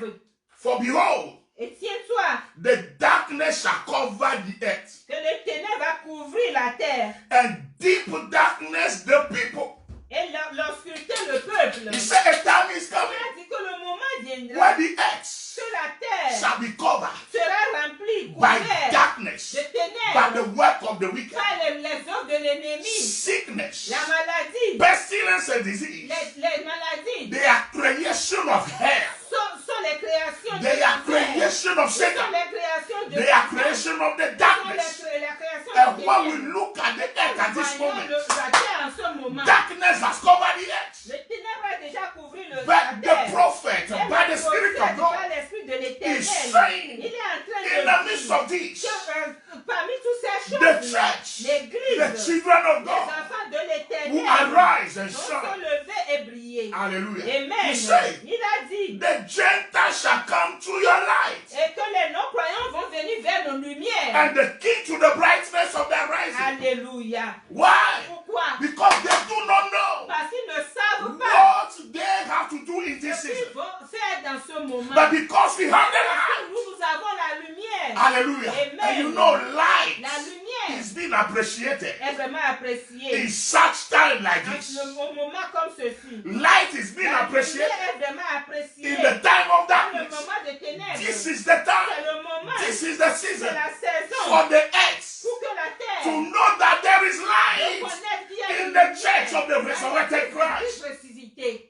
lève. For behold, Et tiens-toi, the darkness shall cover the earth, que les ténèbres va couvrir la terre. and deep darkness the people. Et l'obscurité, le peuple. He said, a time is Il coming a dit que le moment viendra where the earth que la terre shall be covered sera remplie, by couverte darkness, de by ténèbres, the work of the wicked, par les œuvres de l'ennemi, sickness, la maladie, pestilence, and disease. les maladies They are creation of hell. sont les créations de They are l'enfer. creation of Sont Satan. les créations de They are Satan. creation of the Sont darkness. la création And de when we ténèbres. look at the earth at this Voyons moment, la terre en ce moment. darkness has covered the earth. Le ténèbre a déjà couvert la But terre. the prophet, Et by le the Spirit prophète, of God, par l'Esprit de is l'Éternel, saying, il est en train in de the midst dire of this, que parmi toutes ces the choses, church, the l'Église, children of les God, enfants de will l'Éternel arise and vont se shine. lever et briller. Hallelujah. Amen. He said, Il a dit, the Gentiles shall come to your light, et que les non-croyants vont venir vers nos lumières. and the key to the brightness of their rising. Alléluia. Why? Pourquoi? Because they do not know Parce qu'ils ne savent pas what they have to do in this ce qu'ils season. vont faire dans ce moment. But because we have the Parce light, que nous avons la lumière. hallelujah, Amen. and you know light La lumière is being appreciated est vraiment appréciée. in such time like Dans this. un moment comme ceci. Light is being La appreciated lumière est vraiment appréciée. in the time of Dans le darkness. moment de ténèbres. This is the C'est time. le moment. This is the C'est season la saison. for the earth Pour que la to terre know that there is de light connaître qu'il y a in une the lumière church of the dans resurrected la Christ. ressuscité.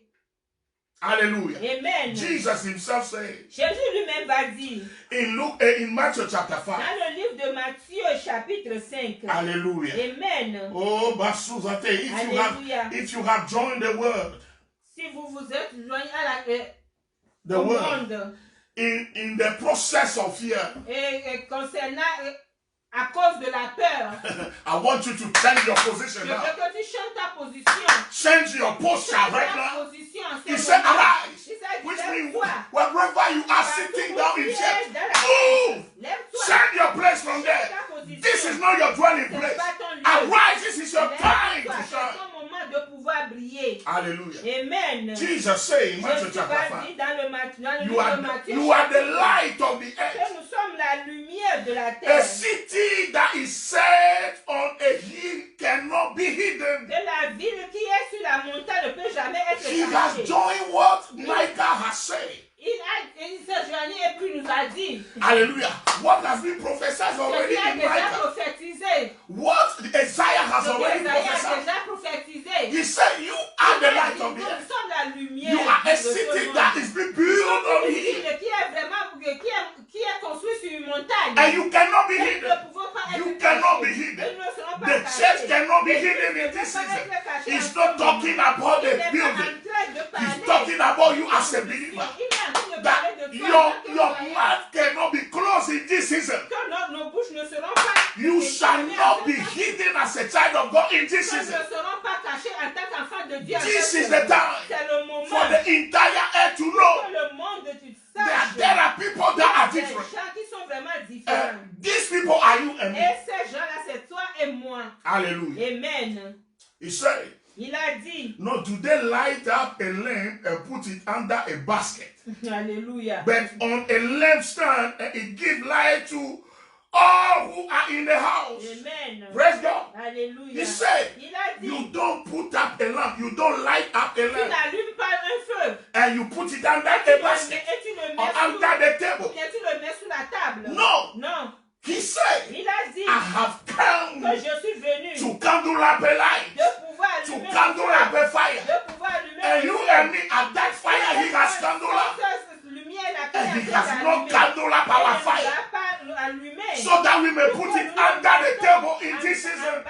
Hallelujah. Amen. Jesus himself said Jésus lui-même va dire in Matthew chapter 5. dans le livre de Matthieu chapitre 5. Hallelujah. Amen. Oh, Basuzate, Hallelujah. if you have joined the word, Si vous vous êtes joint à the au word, monde in the process of fear, et concernant à cause de la peur, I want you to change your position je veux now. que tu changes ta position. Change your posture Change right ta now. position en ce He said, moment. arise. Il s'est dit, Which means lève-toi. wherever you are sitting down in church, move. Lève-toi. Change your place from there. This is not your dwelling place. Arise. This is your time to C'est shine. ton moment de pouvoir briller. Hallelujah. Amen. Jesus said in Matthew Jésus chapter va 5, dire dans le livre you de are Matthieu the light of the que earth. nous sommes la lumière de la A terre. city that is set on a hill cannot be hidden. Que la ville qui est sur la montagne ne peut jamais être He has cachée. joined what Micah has said. Il s'est joigné et puis nous a dit Hallelujah. What has been prophesied ce already qui a in déjà Micah. prophétisé. What a city that is being built on hill. Qui est construit sur une montagne. And you cannot be Et nous hidden. ne pouvons pas You être cannot be cachés. hidden. Et nous ne serons pas The cachés. church cannot be L'église hidden ne in peut this pas season. être cachée He's en ce not moment. talking about Il the n'est pas building. en train de He's parler talking about you de as a construction. believer. Il est en train de That parler de toi en your tant que croyant. mouth cannot be closed in this season. Que nos bouches ne seront pas You shall fermées not en be ce temps. hidden as a child of God in this Que nous season. ne serons pas cachés en tant qu'enfants de Dieu. en This ce is temps. the time C'est le moment for the entire earth to know que le monde tu that saches. there are people that are Il y a des different. gens qui sont vraiment différents. These people are you and me. Et ces gens-là, c'est toi et moi. Hallelujah. Amen. He said, Il a dit, no, do they light up a lamp and put it under a basket? Alléluia. But on a lampstand, and it gives light to all who are in the house. Amen. Praise God. Alléluia. He said, Il a dit, you don't put up a lamp, you don't light up a tu lamp, n'allumes pas un feu. and you put it under Tu a le basket mets- et tu le or mets sous, under the ou table. bien tu le mets sous la table. No. Non. He said, Il a dit I have que come je suis venu to candle up a light, de pouvoir to allumer le candle feu, up a fire. de pouvoir allumer And le you feu. and me, at that fire, he has candled up. And he has not candled up our fire, so that we may put it under the table in this season.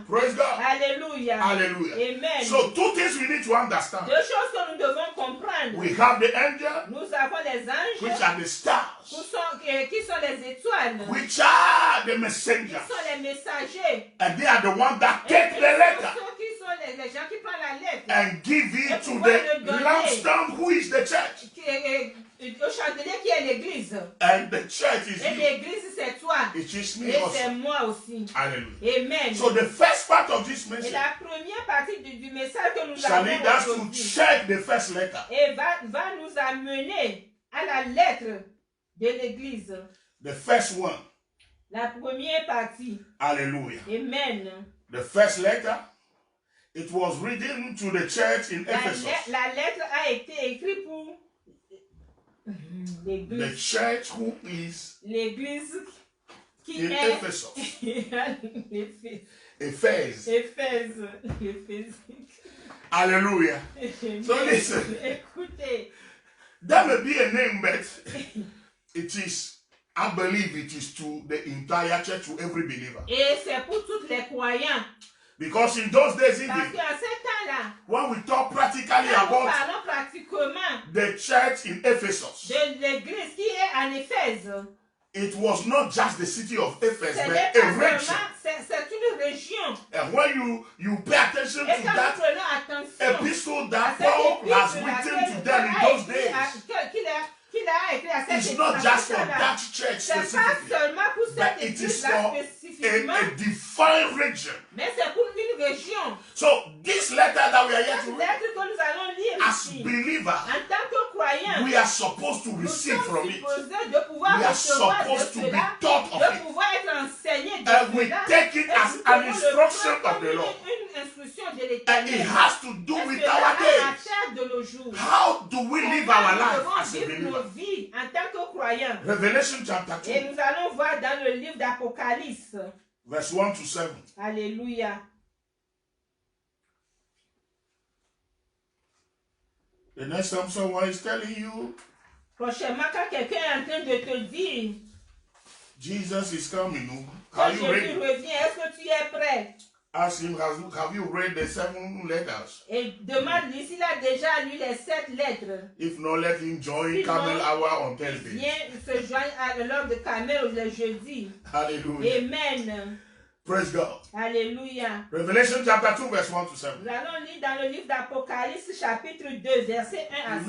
Praise God. Alléluia. Hallelujah. Amen. So two things we need to understand. Deux choses que nous devons comprendre. We have the angel, Nous avons les which anges are the stars, qui sont les étoiles, which are the qui messengers. sont les messagers. And they are the ones that Et take qui the sont letter ceux qui sont les gens qui prennent la lettre and give it to the lampstand, who is the church. au chandelier qui est l'église. And the church is Et you. l'église, c'est toi. It is me Et also. c'est moi aussi. Hallelujah. Amen. So the first part of this Et message la première partie du message que nous shall lead avons us to aujourd'hui check the first letter. et va nous amener à la lettre de l'église. The first one. La première partie. Hallelujah. Amen. The first letter, it was written to the church in Ephesus. La lettre a été écrite pour The l'église. church who is L'église qui in est Ephesus. Éphèse. Éphèse. Éphèse. Hallelujah. So listen. Écoutez. That may be a name, but it is, I believe it is to the entire church, to every believer. Et c'est pour tous les croyants. Because in those days, Parce even, qu'en ce temps-là, when we talk practically quand nous about parlons pratiquement the church in Ephesus, de l'église qui est en Éphèse, it was not just the city of Ephesus, ce but n'est a pas region. seulement, c'est une région. And when you pay attention Et to quand nous that prenons attention epistle à that cette Paul has épître written to laquelle them in Paul a those écrit days, qu'il a écrit à cette it's not just for église-là. that church C'est pas specifically, seulement pour but cette it is église-là for spécifiquement, a defined region. mais c'est pour une région. So this letter that we are here Cette to read, lettre que nous allons lire as ici, believers, en tant que croyants, we are supposed to nous receive sommes from it. supposés de pouvoir We are recevoir de supposed to be cela, taught of de it. pouvoir être enseignés de And we cela, take it et as nous an devons le instruction prendre of the comme Lord. une instruction de And it l'Éternel. has to do Et with cela our a days. affaire de nos jours. How do we live Comment our nous life devons as a vivre nos believer? vies en tant que croyants. Revelation chapter Et 2, nous allons voir dans le livre d'Apocalypse. verse 1 to 7. Alléluia. The next time someone is telling you, Prochainement, quand quelqu'un est en train de te dire Jesus is coming, que are you Jésus ready? revient, est-ce que tu es prêt? Ask him, have you read the 7 letters? Et demande-lui s'il a déjà lu les 7 lettres. If not, let him join Sinon, Camel Hour on Thursday. Viens se joindre à l'heure de Carmel le jeudi. Hallelujah. Amen. Praise God. Alléluia. Revelation chapter 2, verse 1 to 7. Nous allons lire dans le livre d'Apocalypse, chapitre 2, verset 1 à 7.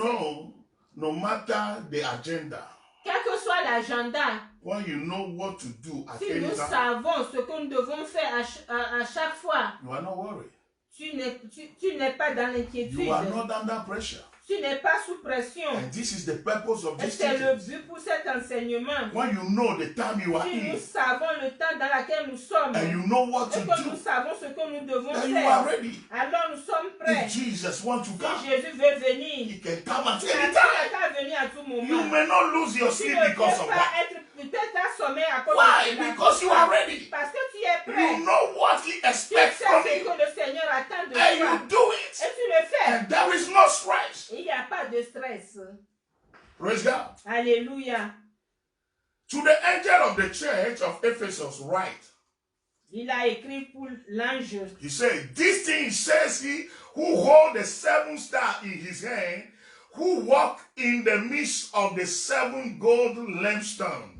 No matter the agenda, Quel que soit l'agenda, when you know what to do at si any nous time, savons ce que nous devons faire à chaque fois, you are not worried. tu n'es pas dans l'inquiétude. You are not under pressure. Tu n'es pas sous pression. And this is the purpose of Et this c'est le teaching. but pour cet enseignement. When you know the time you are Si nous in, savons le temps dans lequel nous sommes, and you know what to et que nous do, savons ce que nous devons then you are faire, ready. alors nous sommes prêts. If Jesus wants to Si come, Jésus veut venir, he can come at il any n'a time. qu'à venir à tout You moment. may not lose your Tu sleep ne peux because of pas that. être peut-être assommé à cause Why? de cela. Because you are ready. Parce que tu es prêt. You know what he Tu sais expects ce from que you, le Seigneur attend de and toi. you do it. Et tu le fais. And there is no stress. the angel of the church of Ephesus write. Il a écrit pour l'ange. He said, this thing says he who hold the 7 stars in his hand, who walk in the midst of the 7 gold lampstands.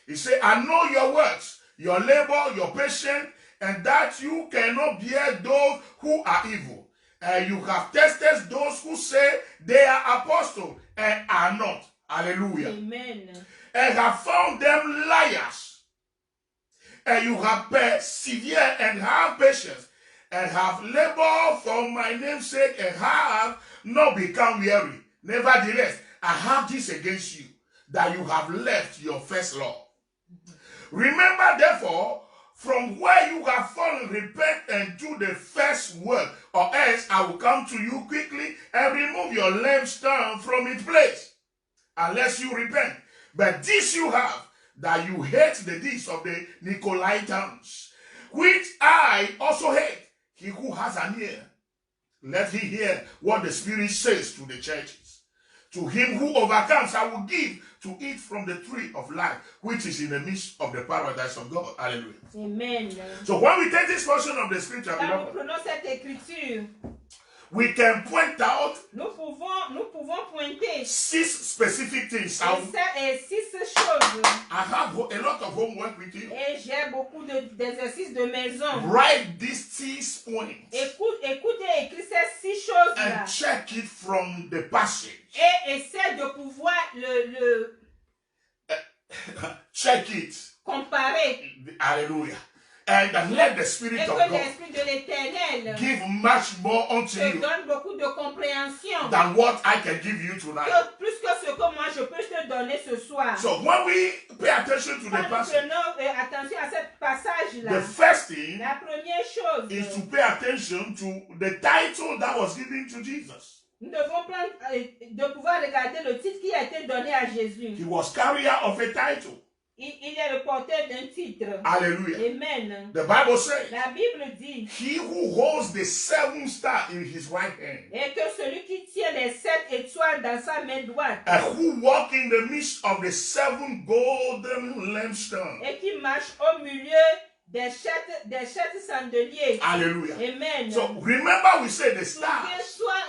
He said, I know your works, your labor, your patience, and that you cannot bear those who are evil. And you have tested those who say they are apostles and are not. Hallelujah. Amen. And have found them liars. And you have persevered and have patience, and have labored for my name's sake, and have not become weary. Nevertheless, I have this against you, that you have left your first love. Remember, therefore, from where you have fallen, repent and do the first work, or else I will come to you quickly and remove your lampstand from its place, unless you repent. But this you have, that you hate the deeds of the Nicolaitans, which I also hate. He who has an ear, let him hear what the Spirit says to the churches. To him who overcomes, I will give to eat from the tree of life, which is in the midst of the paradise of God. Hallelujah. Amen. So when we take this portion of the scripture, Quand nous prenons cette écriture, we can point out nous pouvons pointer 6 specific things. et 6 choses. I have a lot of homework with you. Et j'ai beaucoup d'exercices de maison. Write these 6 points. Écoutez et écris ces 6 choses-là. And check it from the passage. Et essaie de pouvoir check it. Comparer. Hallelujah. And let the Spirit of God l'Esprit de l'Éternel give much more unto te you donne beaucoup de compréhension than what I can give you tonight. plus que ce que moi je peux te donner ce soir. So when we pay attention to the Quand nous passage, prenons attention à ce passage-là, the first thing la première chose, is to pay attention to the title that was given to Jesus. nous devons prendre de pouvoir regarder le titre qui a été donné à Jésus. He was carrier of a title. Il est le porteur d'un titre. Hallelujah. Amen. The Bible says, La Bible dit, he who holds the 7 stars in his right hand, et que celui qui tient les 7 étoiles dans sa main droite, and who walk in the midst of the 7 golden lampstands. Et qui marche au milieu des 7 chandeliers. Hallelujah. Amen. So remember we said the stars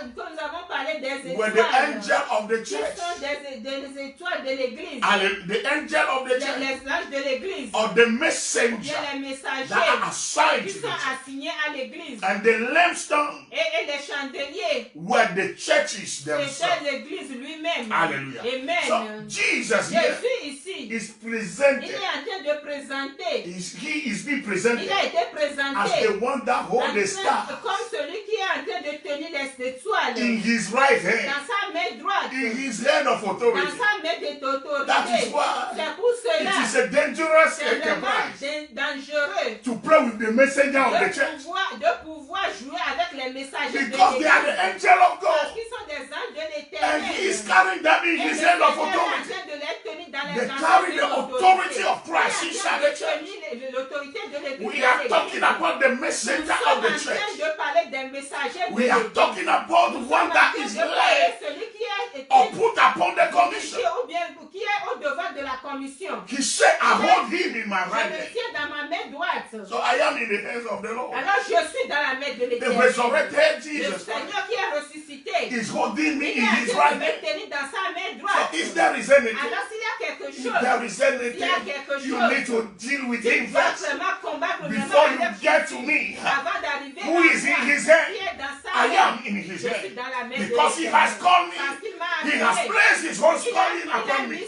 Nous avons parlé des étoiles. were the angel of the Qui church. sont des étoiles de l'église. The angel of the church. Les anges de l'église. Or the messenger Bien les messagers that are assigned qui to sont the church. assignés à l'église. And the lampstand Et les chandeliers, were the churches c'était themselves. l'église lui-même. Hallelujah. Amen. So Jesus here Jésus ici, is il presented. est en train de présenter. He is being Il presented a été présenté as the one that holds the star comme celui qui est en train de tenir les étoiles in his right dans hand, sa main droite, in his hand of dans authority. sa main d'autorité. That is why C'est pour it cela is a dangerous c'est vraiment enterprise dangereux to play with the messenger of the church, de pouvoir jouer avec les messagers because de they are the l'Église. angel of Parce God, qu'ils sont des anges de and l'Éternel. he is carrying them in Et his le hand of Seigneur est en authority. train de les tenir dans les They mains carry de the authority of Christ Il est en inside train the de church. tenir l'autorité de l'Église. We are talking about the messenger Nous of sommes the en train church. de parler des messagers de We are l'Église. talking about the one that is led Celui qui est or put upon the commission. ou bien qui est au devant de la commission. He said, I hold him in my Je right le hand. tiens dans ma main droite. So I am in the hands of the Lord. Alors je suis dans la main de The l'Éternel. resurrected Le Jesus Christ Seigneur qui est ressuscité. is holding me Il in est en his train right de me hand. tenir dans sa main So droite. if there is anything, Alors s'il y a quelque if chose, there is anything, you need to deal with tu him dois first vraiment combattre before vraiment you get to me. avant d'arriver Who à is in moi, his hand? qui est dans sa I main. am in his Je suis hand. dans la main de Because he l'Éternel. has called me. Parce qu'il m'a He has appelé. placed his whole Il calling a upon me. mis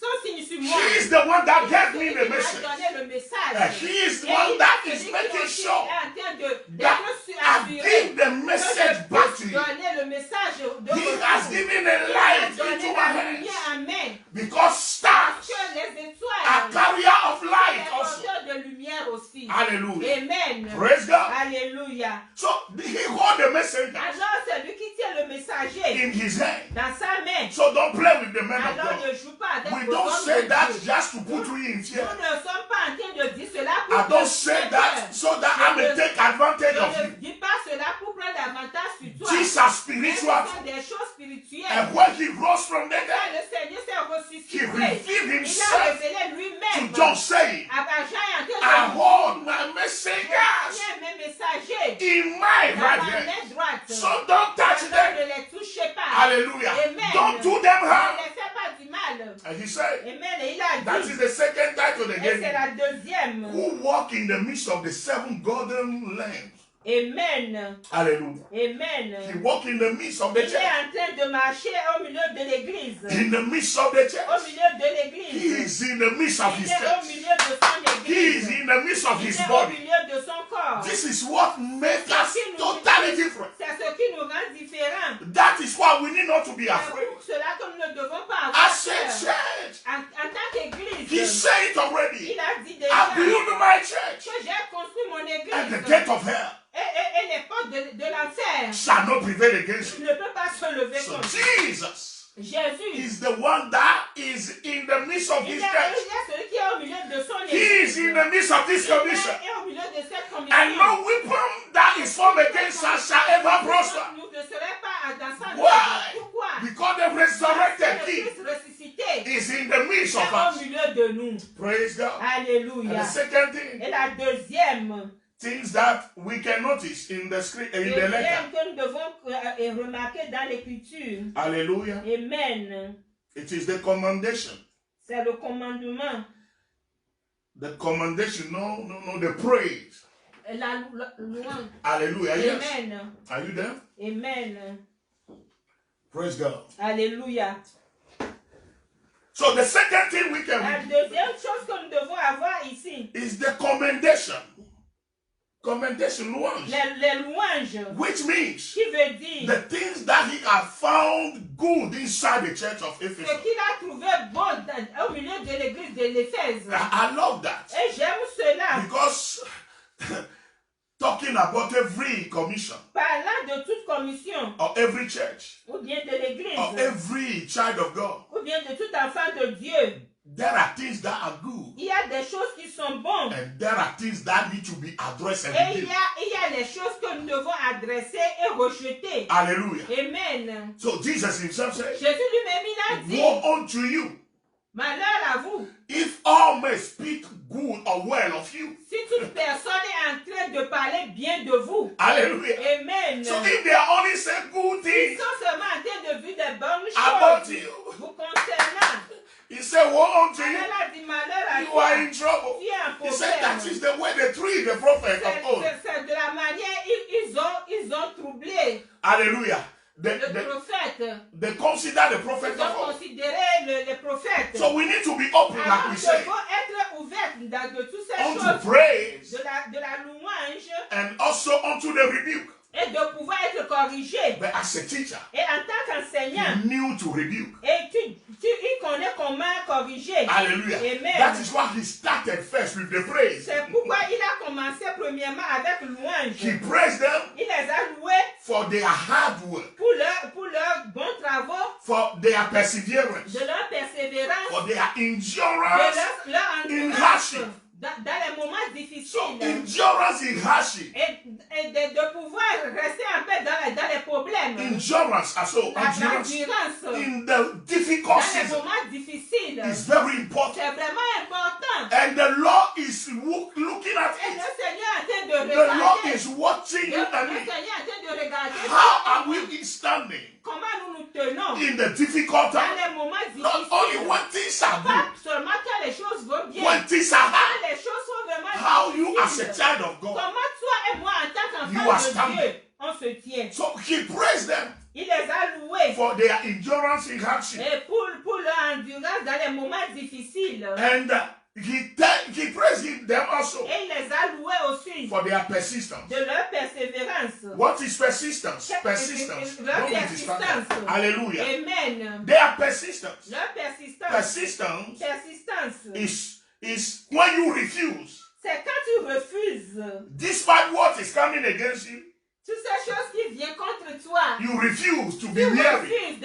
son signe sur moi. He is the one that gave me Il the m'a message. donné le message. He is the Et one il that est is celui making qui aussi sure est en train that d'être I assuré give the que message je back to puisse you. donner le message de He has retour. given a Il a light donné into my la hands. lumière à main. Because stars Que les are étoiles carrier of sont light des also. porteurs de lumière aussi. Hallelujah. Amen. Praise God. Alléluia. So he hold the messenger Alors c'est lui qui tient le messager in his hand. dans sa main. So don't play with the man of Alors God. ne joue pas avec We vos don't hommes say de that Dieu. just to put you in Nous fear. ne sommes pas en train de dire cela I pour don't te say faire that peur. so that I may take advantage of Je you. ne dis pas cela pour prendre avantage sur toi. These are Mais ce spiritual. sont des choses spirituelles. deuxième. And when he rose from the Quand dead, le Seigneur s'est he ressuscité, revealed il a himself révélé to lui-même John, saying, à Jean et I à hold my messengers tiens mes messagers in my dans right ma hand. main droite. So don't touch Alors, them. ne les touchez pas. Hallelujah. Amen. Don't do them Ne harm. les fais pas du mal. And he said, Amen. Et il a that dit, is the second title they et gave c'est me. la deuxième. Who walk in the midst of the seven golden lambs. Amen. Hallelujah. Amen. He walk in the midst of the Il est church. en train de marcher au milieu de l'église. In the midst of the Au church. milieu de He l'église. is in the midst of Il his est au church. milieu de son He is église. in the midst of Il his est au body. milieu de son corps. This is what makes us totally different. C'est ce qui nous rend différents. That is why we need not to be C'est afraid. pour cela que nous ne devons pas avoir As a peur. church, En tant he qu'église, said it already. il a dit I déjà build my church, que j'ai construit mon and the église. gate of hell Et les portes de l'enfer shall not prevail against ne it. peut pas se lever So contre. Jesus Jésus, is the one that is in the midst of il his est church. celui qui est au milieu de son He is église. in the midst of this Il commission. est au milieu de cette And commission. no weapon that is formed against us shall ever prosper. Nous ne serons pas dans sa Why? Pourquoi? Because the Parce que resurrected le King Christ ressuscité is in the midst est of au us. milieu de nous. Praise God. And Alléluia. the second thing, Et la deuxième, things that we can notice in the script, in the letter. que nous devons remarquer dans l'écriture. Hallelujah. Amen. It is the commendation. C'est le commandement. The commendation, no, the praise. La louange. Hallelujah. Yes. Amen. Are you there? Amen. Praise God. Alléluia. So the second thing we La can deuxième chose que nous devons avoir ici, is the commendation. Commendation, louange. les louanges, Which means qui veut dire the things that he has found good inside the church of ce Ephesus. qu'il a trouvé bon au milieu de l'église de l'Éphèse. I love that. Et j'aime cela. Because talking about every commission Parlant de toute commission, or every church ou bien de l'église, or every child of God, ou bien de tout enfant de Dieu, there are things that are good il y a des choses qui sont bonnes. and there are things that need to be addressed and Et il redeemed. y a les choses que nous devons adresser et rejeter. Hallelujah. Amen. So Jesus himself said, Jésus lui-même, il a dit, woe unto you malheur à vous, if all may speak good or well of you. si toute personne est en train de parler bien de vous. Hallelujah. Amen. So if they are only saying good Ils things sont seulement en train de vivre des bonnes about choses you, vous concernant. he said, woe unto you, Elle a dit malheur à you toi. are in trouble. Tu es en He said, that problème. is the way they treat the prophet of old. C'est de la manière ils ont troublé Hallelujah. le prophète. They consider the prophet Ils of ont old. considéré le prophète. So we need to be open, like Alors, we nous say, devons être ouverts dans de toutes ces unto choses, praise de la louange, and also unto the rebuke. et de pouvoir être corrigé. But as a teacher, Et en tant qu'enseignant, he knew to rebuke. et il connaît comment corriger. Hallelujah. Amen. That is why he started first with the praise. C'est pourquoi il a commencé premièrement avec louange. He praised them Il les a loués for their hard work, pour leurs bons travaux, for their perseverance, de leur persévérance, for their de endurance leur in endurance hardship. dans les moments So difficiles. endurance in hardship, Et de pouvoir rester en paix dans les problèmes. endurance, also endurance L'endurance in the difficult dans les season moments difficiles. is very important. C'est vraiment important. And the Lord is looking at Et it. le Seigneur est en train de The Lord regarder. is watching you and Le me. Seigneur est en train de regarder How are we standing comment nous nous tenons in the difficult dans time? les moments Not only difficiles. when things are Pas good, seulement quand les choses vont bien. when things are Quand hard. les choses sont vraiment How you as a difficiles. child of God. Comment toi et moi en tant You are qu'enfant de standing. Dieu, on se tient. So he praised them Il les a loués. for their endurance in hardship. Et pour leur endurance dans les moments difficiles. And he praised them also Et il les a loués aussi for their persistence. de leur persévérance. What is persistence? Persistence. Leur Don't get distracted. persistance. Hallelujah. Amen. Their persistence. Leur persistance. Persistence Persistance. is when you refuse, C'est quand tu refuses despite what is coming against you, toutes ces choses qui viennent contre toi. you refuse to be Tu weary, refuses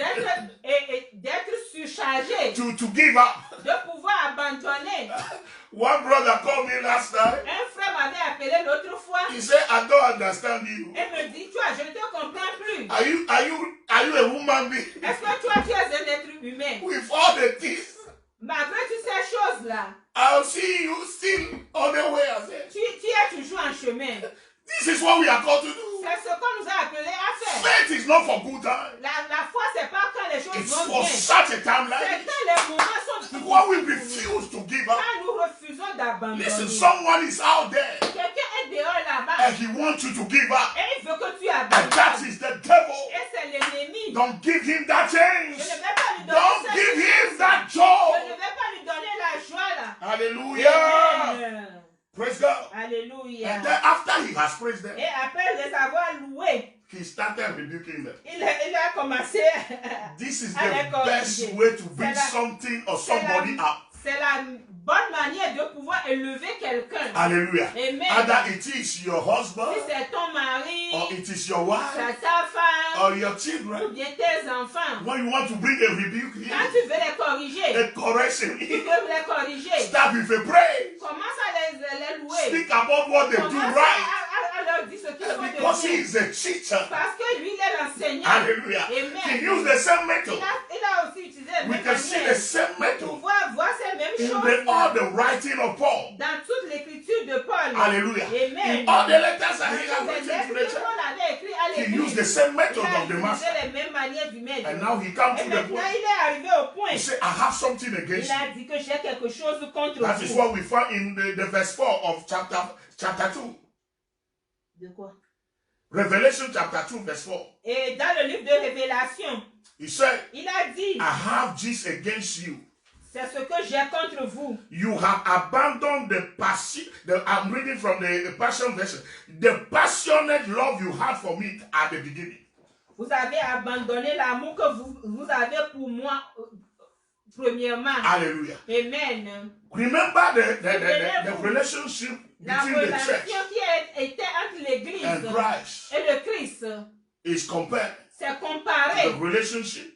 d'être surchargé, to give up. de pouvoir abandonner. One brother called me last night. Un frère m'avait appelé l'autre fois He said, I don't understand you. et me dit, toi, je ne te comprends plus. Are Are you a woman being? Est-ce que toi, tu es un être humain? With all the things, Malgré toutes ces choses-là, I'll see you still on the way. I said, tu es toujours en chemin. this is what we are called to do. C'est ce qu'on nous a appelé à faire. Faith is not for good time. La foi, c'est pas quand les choses It's vont for bien. such a time C'est like this. quand les moments sont difficiles. When we refuse to give up. Quand nous refusons d'abandonner. Listen, someone is out there Quelqu'un est dehors là-bas. and he wants you to give up. Et il veut que tu And abandonnes. that is the devil. Et c'est l'ennemi. Don't give him that Je chance. ne vais pas lui donner Don't cette give him chance. that Je joy. ne vais pas lui donner la joie là. Hallelujah. Amen. Praise God. Alléluia. And then after he has praised them, Et après les avoir loués, he started rebuking them. il a commencé. This is Avec the best way to bring la- something or somebody up. C'est la bonne manière de pouvoir élever quelqu'un. Hallelujah. Amen. Either it is your husband, Si c'est ton mari, or it is your wife, c'est ta femme, or your ou children. bien tes enfants. When you want to bring a rebuke Quand here, tu veux les corriger, a correction tu here, veux les corriger. start with a praise. Commence à les louer. Speak about what they do Commence right. à leur dire ce qu'ils font de Because he bien. is a teacher. Parce que lui, il est l'enseignant. Hallelujah. Amen. He used the same method. Il a aussi utilisé la We même can see the manière same pour method pouvoir voir ces mêmes in choses all the writing of Paul. dans toute l'écriture de Paul. Hallelujah. Amen. In all the letters that he Dans has toutes les written to lettres the que church, Paul avait écrites à he l'église, used the same il method a of the utilisé master. les mêmes manières du maître. And now he comes Et to the maintenant, point. il est arrivé au point. He said, I have something Il against you. a dit que j'ai quelque chose contre That is vous. what we find in the verse 4 of chapter 2. De quoi? Revelation chapter 2, verse 4. Et dans le livre de Révélation, He said, il a dit, I have this against you. c'est ce que j'ai contre vous. You have abandoned the passion. I'm reading from the Passion version. The passionate love you had for me at the beginning. Vous avez abandonné l'amour que vous avez pour moi premièrement. Hallelujah. Amen. Remember the relationship La between the relation church qui était entre l'Église and Christ et le Christ, is compared c'est to comparé the relationship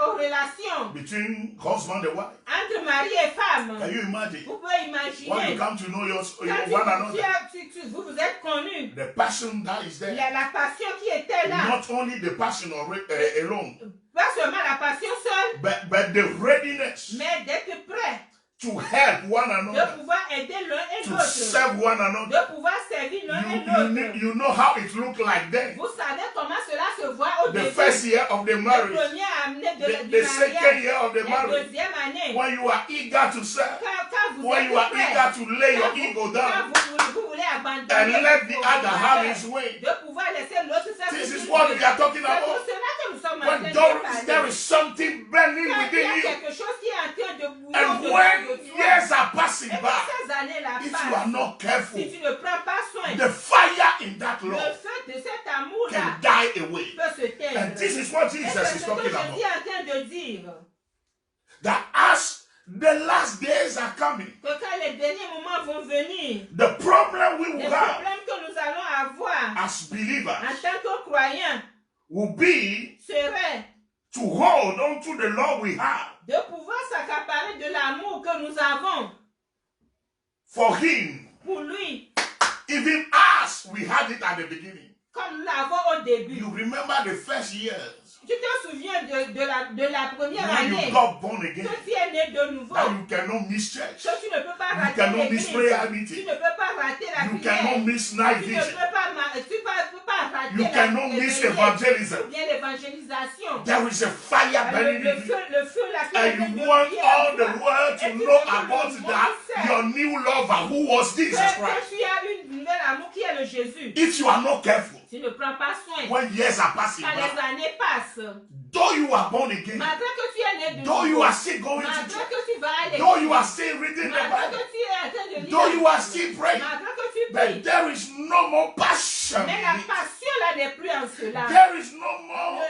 aux relations between husband and wife. entre mari et femme. Can you imagine? Vous pouvez When imaginer. you come to know your Quand one another, vous êtes connus. the passion that is there. La passion qui était là. Not only the passion alone, Pas seulement la passion seule, but the readiness mais d'être prêt to help one de another, pouvoir aider l'un et to l'autre. serve one another. De pouvoir servir l'un et l'autre. You know how it looked like then. Vous savez comment cela se voit au The début. first year of the Le marriage, premier année du the second mariage. year of the La marriage, deuxième année. when you are eager to serve, Quand vous when êtes you are prêt. eager to lay your Quand ego vous down voulez abandonner. and let the vos other have affaires, his way. de pouvoir laisser l'autre faire This ce is qu'il what veut. we are talking C'est pour about. cela que nous sommes en When train de there parler. is something burning Quand il y within a you, quelque chose qui est en train de bouillir and au-dedans when de toi. years are passing Et by, quand ces années-là if you are passent, not careful, si tu ne prends pas soin, the fire in that le love feu de cet can amour-là die away. peut se teindre. And this is what Et Jesus c'est is ce que talking Jésus about. est en train de dire. That as the last days are coming, Que quand les derniers moments vont venir, the problem we les will have problèmes que nous allons avoir as believers en tant que croyants will be serait to hold on to the love we have de pouvoir s'accaparer de l'amour que nous avons for Him, pour lui, even as we had it at the beginning. comme nous l'avons au début. You remember the first years Tu te souviens de la première when année you got born again, que tu es né de nouveau, that you cannot miss church, que tu ne peux pas you rater cannot miss l'église, prayer tu meeting, ne peux pas rater la you prière, cannot miss night tu ne vision, peux pas rater you cannot miss evangelism. ou bien l'évangélisation. There is a fire burning Le in you. feu, la And you want all the world to know about that, your new lover, who was Jesus que Christ. tu as une nouvelle amour qui est le Jésus. If you are not careful, Tu ne prends pas soin. when years are passing Quand les by, années passent, though you are born again, malgré que tu es né de though you nouveau, are still going to malgré church, que tu vas à though you are l'église, still reading the malgré Bible, que tu es en train de lire, though you are still praying, malgré que tu but pries, there is no more passion. mais la passion là n'est plus en cela. There is no more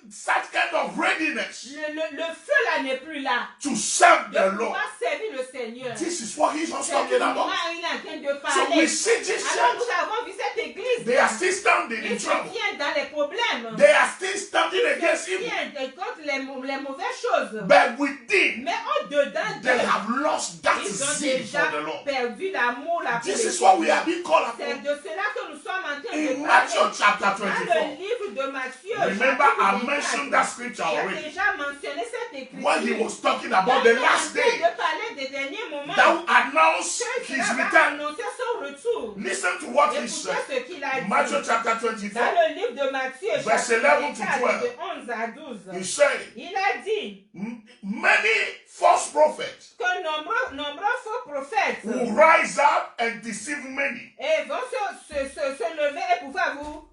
such kind of readiness Le feu là n'est plus là. to serve De the Lord. pouvoir servir le Seigneur. This is what he's C'est talking ce about. moment il est en train de So we parler. see this Alors church, nous avons vu cette église. they are still standing in Ils se trouble. tiennent dans les problèmes. They are still standing Ils against se evil. tiennent contre les mauvaises choses. But within, Mais au-dedans they d'eux, have lost that ils ont zeal déjà for the Lord. perdu l'amour, la This is what we are being called C'est upon. de cela que nous sommes en train In de Matthew parler. chapter Dans 24. le livre de Matthieu, Remember, I chapitre mentioned 24, that scripture j'ai already. déjà mentionné cette écriture. When he was talking about Quand the il est en last train day de parler des derniers moments, that will announce que his cela va return. annoncer son retour. Listen to what he Écoutez said. ce qu'il a dit. Matthew chapter Dans 24. le livre de Matthieu, Verse chapitre 11 to 24, 12. de 11 à 12, He said, il a dit many false prophets que nombreux faux prophètes will rise up and deceive many et vont se lever et pouvoir vous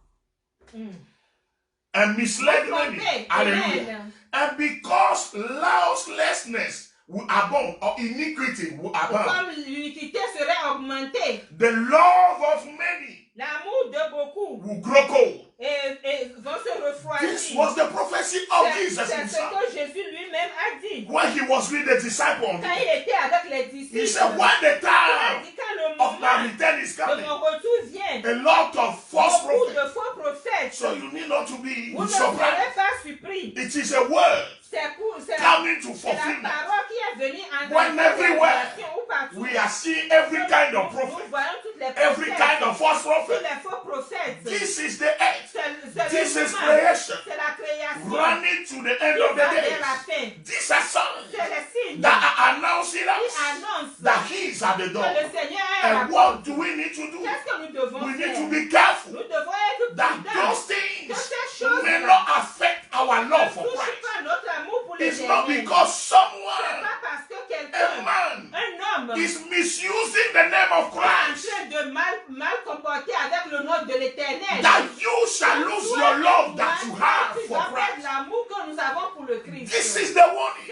and mislead many. tromper. Hallelujah. Amen. And because lawlessness will abound or iniquity will abound, Comme l'iniquité serait augmentée, the love of many l'amour de beaucoup will grow cold. et vont se This refroidir. was the prophecy of Jesus C'est ce himself. que Jésus lui-même a dit. When he was with the disciples, Quand il était avec les he disciples, said, when the il a time dit quand le of my moment return is de coming, mon retour vient, a lot of false beaucoup prophets. de faux prophètes, So you need not to be vous ne surprised. serez pas surpris. It is a word C'est coming to c'est la fulfillment. parole qui est venue en When everywhere réalisation ou partout. we are seeing every kind of Nous prophet, voyons toutes les every prophètes, kind of false tous prophet. les faux prophètes. This is the end. C'est This le is moment. creation. C'est la création. Running to the Qui end of va the vers la days. fin. These are signs C'est les signes that are announcing qui us annoncent that he is at the que door. le Seigneur est à la And what porte. do we need to do? Qu'est-ce que nous devons We need faire? to be careful Nous devons être that prudents. those Que things ces choses may not affect our ne love for touchent Christ. pas notre amour pour les It's not derniers. because C'est someone, pas parce que a quelqu'un, man, un homme, is misusing the name of est en Christ, train de mal comporter avec le nom de l'Éternel. that you shall lose your love that you have Tu for dois perdre Christ. l'amour que nous avons pour le Christ. This is the warning.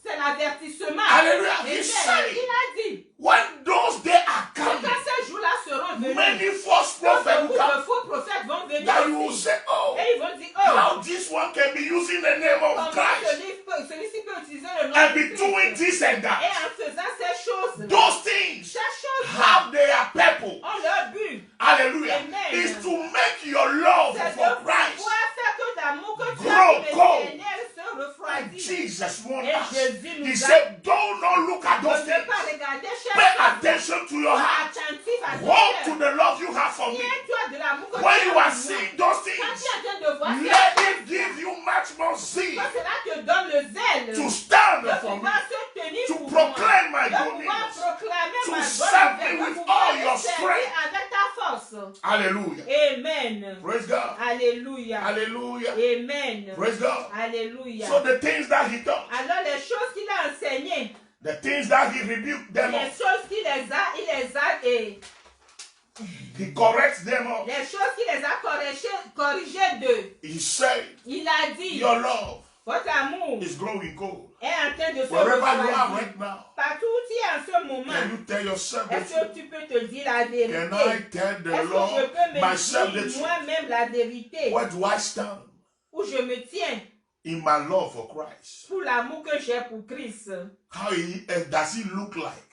C'est l'avertissement. Hallelujah. Amen. He said, Il a dit, when those days are quand coming, ces jours-là seront venus, many false prophets beaucoup will de come, faux prophètes vont venir that you will aussi. say, oh, Et ils vont dire, oh, how this one can be using the name of comment Christ celui-ci peut utiliser le nom and de be doing Christ. this and Et that. en faisant ces choses, Those things ces choses have their purpose. ont leur but. Hallelujah. Amen. Is to make your love C'est de for pouvoir Christ. faire que l'amour que tu Grow as pour cold. l'Éternel se And refroidisse. Jesus warned Et us. Jésus nous He a said, don't not look at de those ne pas things. regarder chaque Pay chose. attention to your heart. Attentif à ton Hold to cœur. the love you have for me. Tiens-toi de l'amour que tu When as you pour are moi. seeing those Quand things, tu es en train de voir let ces it choses, give you much more zeal que cela te donne le zèle to stand de for me, pouvoir se tenir to pour moi, proclaim my de good pouvoir news. proclamer to ma serve bonne me nouvelle, with de pouvoir all your te servir strength. avec ta force. Hallelujah. Amen. Praise God. Alléluia. Hallelujah. Amen. Praise God. Alléluia. So the things that he taught, Alors les choses qu'il a enseignées, the things that he rebuked them les on, choses qu'il les a et he corrects them all. les choses qu'il les a corrigées d'eux. He said, Il a dit, your love votre amour is growing cold. est en train de se Wherever you are refroidir. right now, Partout où tu es en ce moment, can you tell yourself the est-ce truth? que tu peux te dire la vérité? Can I tell the Est-ce que je Lord peux myself me the dire truth? moi-même la vérité? Where do I stand Où je me tiens in my love for Christ? pour l'amour que j'ai pour Christ? How does it look like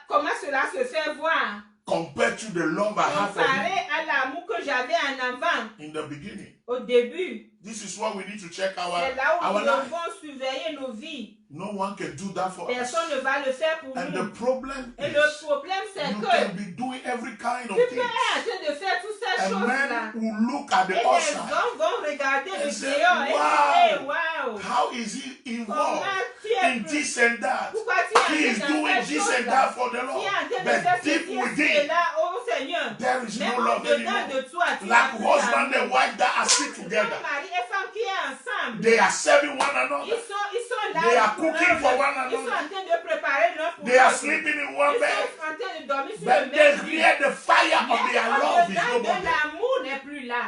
Comment cela se fait voir compared to the love I have for comparé him à l'amour que j'avais en avant, in the beginning? au début? This is what we need to check our C'est là où nous life. devons surveiller nos vies. No one can do that for us. Personne ne va le faire pour And the nous. problem Et is le problème, c'est you que can be doing every kind of tu peux things. être en train de faire toutes ces And choses-là. men will look at Et the les outside. hommes vont regarder le And say, dehors et dire, wow, how is he comment involved tu es in this and that? pourquoi tu es He is en train de doing faire ces this and choses-là? that for the Tu Lord. es en train de But faire deep ceci et within, cela, oh Seigneur. there is Même no love au-dedans anymore. de toi, tu Like n'as plus husband d'amour. and wife that are sit together. Mari et femme qui est ensemble. They are serving one Ils another. sont là. They are pour cooking for l'un. one Ils sont another. en train de préparer l'un pour They are l'autre. sleeping in Ils one sont bed. en train de dormir sur But le then même lit. here the fire of Mais their love is au-dedans no de more there. l'amour n'est plus là.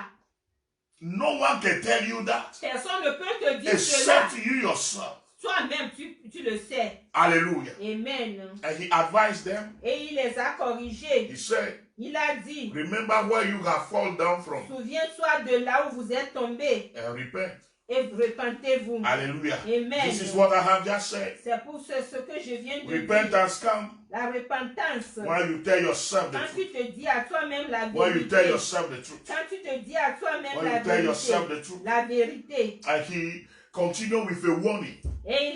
No one can tell you that Personne ne peut te dire cela. except you yourself. Toi-même, tu le sais. Hallelujah. Amen. And he advised them. Et il les a corrigés. He said, Il a dit, remember where you have fallen down from souviens-toi de là où vous êtes tombés and repent. et repentez-vous. Hallelujah. Amen. This is what I have just said. C'est pour ce que je viens de dire. Repentance comes La repentance. when you tell yourself the Quand truth. tu te dis à toi-même la When you tell vérité. yourself the truth. Quand tu te dis à toi-même When la you tell yourself vérité. the truth. La vérité. And he continue with a warning. Et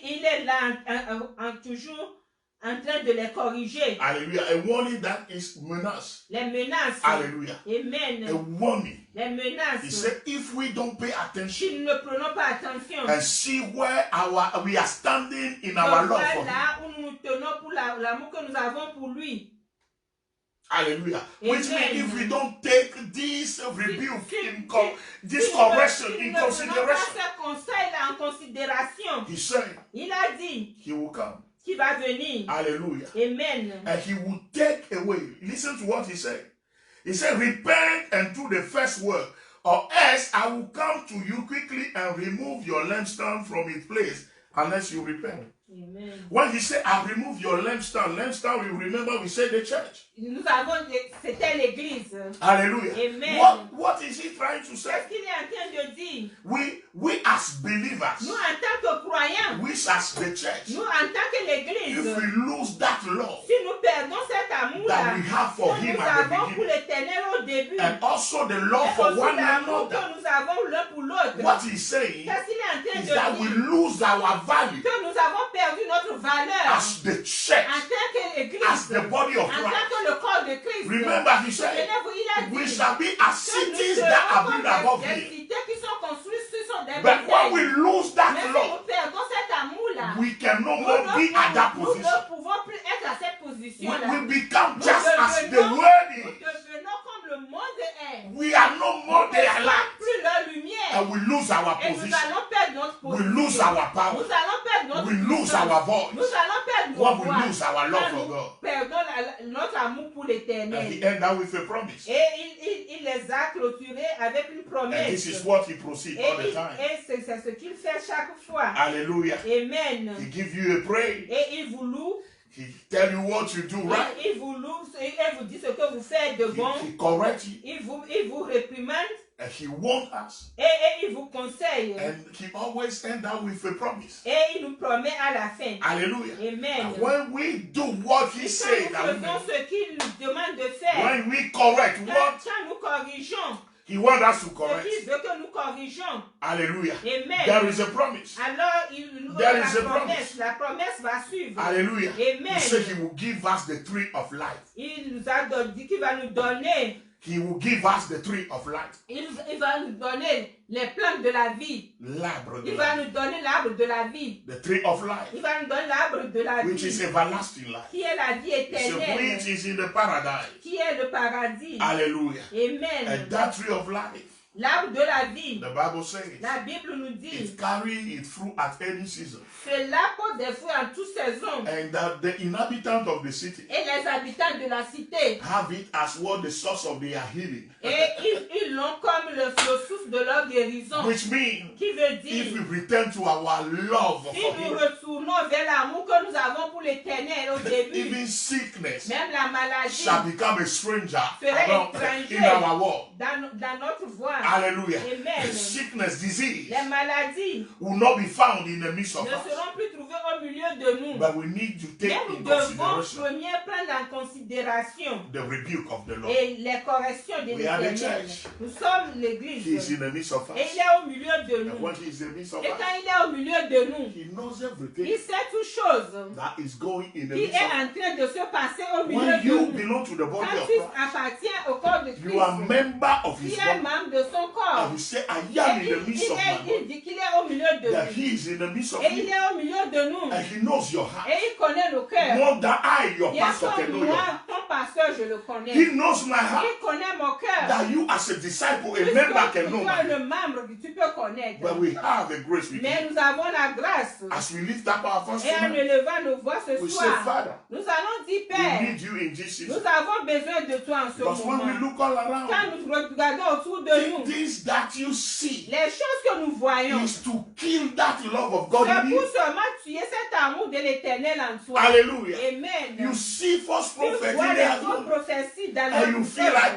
il est là toujours en train de les corriger. Hallelujah. A warning that is menace. Les menaces. Hallelujah. Amen. A warning. Les menaces. He said, if we don't pay attention Si nous ne prenons pas attention. and see where we are standing in our love for him. Là où nous tenons pour l'amour que nous avons pour lui. Hallelujah. Amen. Which means if we don't take this rebuke, this correction in consideration, en considération, he said, il a dit, he will come. Qui va venir. Hallelujah. Amen. And he will take away. Listen to what he said. He said, repent and do the first work, or else I will come to you quickly and remove your lampstand from its place, unless you repent. Amen. When he said, I'll remove your lampstand, you remember we said the church. C'était l'église. Hallelujah. Amen. What is he trying to say? Qu'est-ce qu'il est en train de dire? We as believers, nous en tant que croyants, we as the church, nous en tant que l'église, if we lose that love si nous perdons cet amour that we have for him nous at the avons pour beginning, l'éternel au début, and also the love et for aussi one l'amour another, que nous avons l'un pour l'autre, what he's saying qu'est-ce qu'il est en train is de that we dire? lose our value Que nous avons perdu notre valeur as the church, en tant que l'église, as the body of en tant Christ. que le corps de Christ. Remember, he said, il a dit we shall be as cities that are built above des here. cités qui sont construites sur des But when we montagnes. lose that Mais si love, nous perdons cet amour-là, we can no more be at that nous position. ne pouvons plus être à cette position-là. We become Nous just as the devenons- world Nous is. devenons comme le monde est. We are no more their Nous ne light. sommes plus leur lumière. And we lose our Et nous position. allons perdre notre We position. lose our power. Nous allons perdre notre We lose puissance. our voice. Nous allons perdre When nos we voix. lose our love Quand for nous God. perdons notre amour pour And l'éternel. he ended up with a promise. Et il les a clôturés avec une And promesse. this is what he proceeds all the time. Et c'est ce qu'il fait chaque fois. Hallelujah. Amen. He gives you a praise. Et il vous loue. He tell you what you do right. Il vous loue et vous dit ce que vous faites de bon. He corrects you. Il vous réprimande. And he warns us. Et il vous conseille. And he always ends up with a promise. Et il nous promet à la fin. Hallelujah. Amen. And when we do what he said, Quand nous faisons ce qu'il nous demande de faire, when we correct what quand nous corrigeons he wants us to ce correct. qu'il veut que nous corrigeons, Hallelujah. Amen. There is a promise. Alors il nous There donne is a promise. la promesse va suivre. Hallelujah. Amen. He said he will give us the tree of life. Il nous a dit qu'il va nous donner. He will give us the tree of life. Il va nous donner les plantes de la vie. L'arbre de Il la va vie. nous donner l'arbre de la vie. The tree of life, Il va nous donner l'arbre de la which is vie. everlasting life. Qui est la vie He said, éternelle. which is in the paradise. Qui est le paradis. Hallelujah. Amen. And that tree of life, L'arbre de la vie. the Bible says, La Bible nous dit. it carries its fruit at any season. Cela porte des fruits en toute saison. And that the inhabitants of the city Et les habitants de la cité. have it as what the source of their healing. Et ils l'ont comme le source de leur guérison. Which means, Qui veut if dire, we return to our love si for nous him, retournons vers l'amour que nous avons pour l'éternel au début, even sickness même la maladie shall become a stranger serait around étranger in our world. dans notre voie. Hallelujah. Amen. Sickness, disease Les maladies will not be found in the midst of ne us. seront plus trouvées au milieu de nous. But we need to take Mais nous in devons consideration premier prendre en considération the rebuke of the Lord. et les corrections de We are the l'éternel. church. Nous sommes He l'église. is in the midst of Et us. il est au milieu de And nous. when he is in the midst of Et us, quand il est au milieu de nous, he knows il everything sait toutes choses that is going in the qui midst est of us. en train de se passer au milieu When de you nous. belong to the body Quand of tu Christ, appartiens au corps de you are a Christ, member of qui his est body. membre de son corps, And you say, I et am in the midst of my il body. dit qu'il est au milieu de That nous. he is in the midst of Et il you. est au milieu de nous. And he knows your heart. Et il connaît nos cœurs. More than I, your Bien pastor, can comme know your moi, heart. ton pasteur, je le connais. He knows my heart. Il connaît mon cœur. That you as a disciple, a Plus member que can know toi, my heart. le membre que tu peux connaître. But we have a grace with Mais you. nous avons la grâce. As we lift up our first Et en tonight, élevant nos voix ce we say, soir, Father, nous allons dire, we Père, need you in this nous season. avons besoin de toi en ce Because when we moment. look all around, Quand nous regardons autour de the nous, things that you see les choses que nous voyons, is to kill that love of God c'est in pour you. seulement tuer cet amour de l'éternel en toi. Hallelujah. Amen. You see false Tu prophets vois in les their fausses room, prophéties dans and you notre feel cœur. like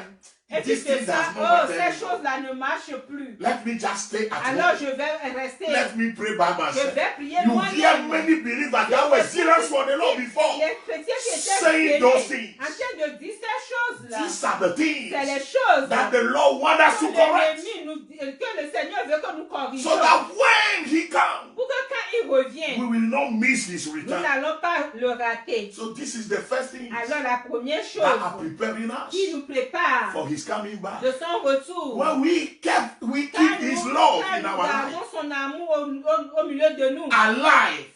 Et puis This tu thing sens, does not oh, matter ces anymore. choses-là ne marchent plus. Let me just stay at Alors home. je vais rester. Let me pray by Je myself. vais prier You hear moi-même. many believers that were serious for the Lord before, Les chrétiens qui saying étaient those fidèles, things. en train de dire ces choses-là, These are the things c'est les choses that the Lord wants us que to correct. l'ennemi nous dit, que le Seigneur veut que nous corrigions. So that when He comes, Pour que quand il revient, we will not miss His nous return. n'allons pas le rater. So this is the first thing Alors la première that are chose preparing qui us nous prépare for His coming back. de son retour, When we keep quand His nous love in our gardons life son amour au milieu de nous, alive,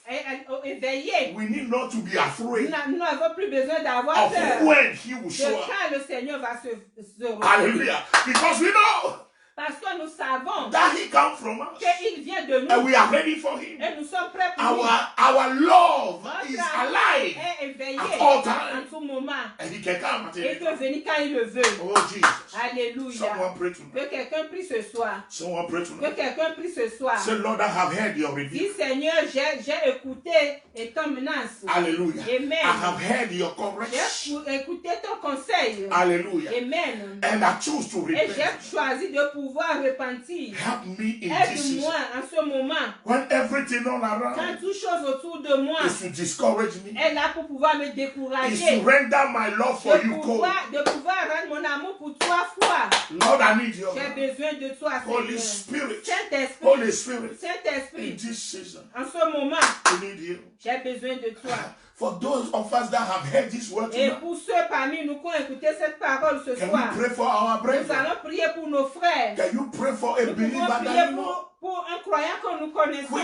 éveillé, we need not to be nous afraid n'avons plus besoin d'avoir of peur when He will de show up. quand le Seigneur va se révéler. Hallelujah. Because we know Parce que nous savons that He comes from us qu'il vient de nous and we are ready for Him. et nous sommes prêts pour lui. Our love Notre is amour alive est éveillé at all en times. tout moment And He can come at et any peut time. venir quand il le veut. Oh Jesus. Alléluia. Someone pray tonight. Que quelqu'un prie ce soir. Someone pray Que tonight. quelqu'un prie ce soir. Say, Lord, I have heard your Dis rebuke. Seigneur, j'ai écouté ton menace. Hallelujah. Amen. I have heard your correction. J'ai écouté ton conseil. Hallelujah. Amen. And I choose to Et repent. j'ai choisi de pouvoir repentir. Help me in this Aide-moi season. en ce moment. When everything all Quand around toute chose autour de moi is to discourage me, est là pour pouvoir me is décourager. to render my love for you cold. De pouvoir rendre mon amour pour toi froid. Lord, I need your J'ai besoin de toi, Holy Seigneur. Spirit. Saint-Esprit. Holy Spirit. In Saint-Esprit. this season, En ce moment, we need you. j'ai besoin de toi. For those of us that have heard this word Et tonight, pour ceux parmi nous qui ont écouté cette parole ce can soir, we pray for our nous brethren? allons prier pour nos frères. Can you pray for a Nous believer pouvons that prier you know? pour un croyant que nous Which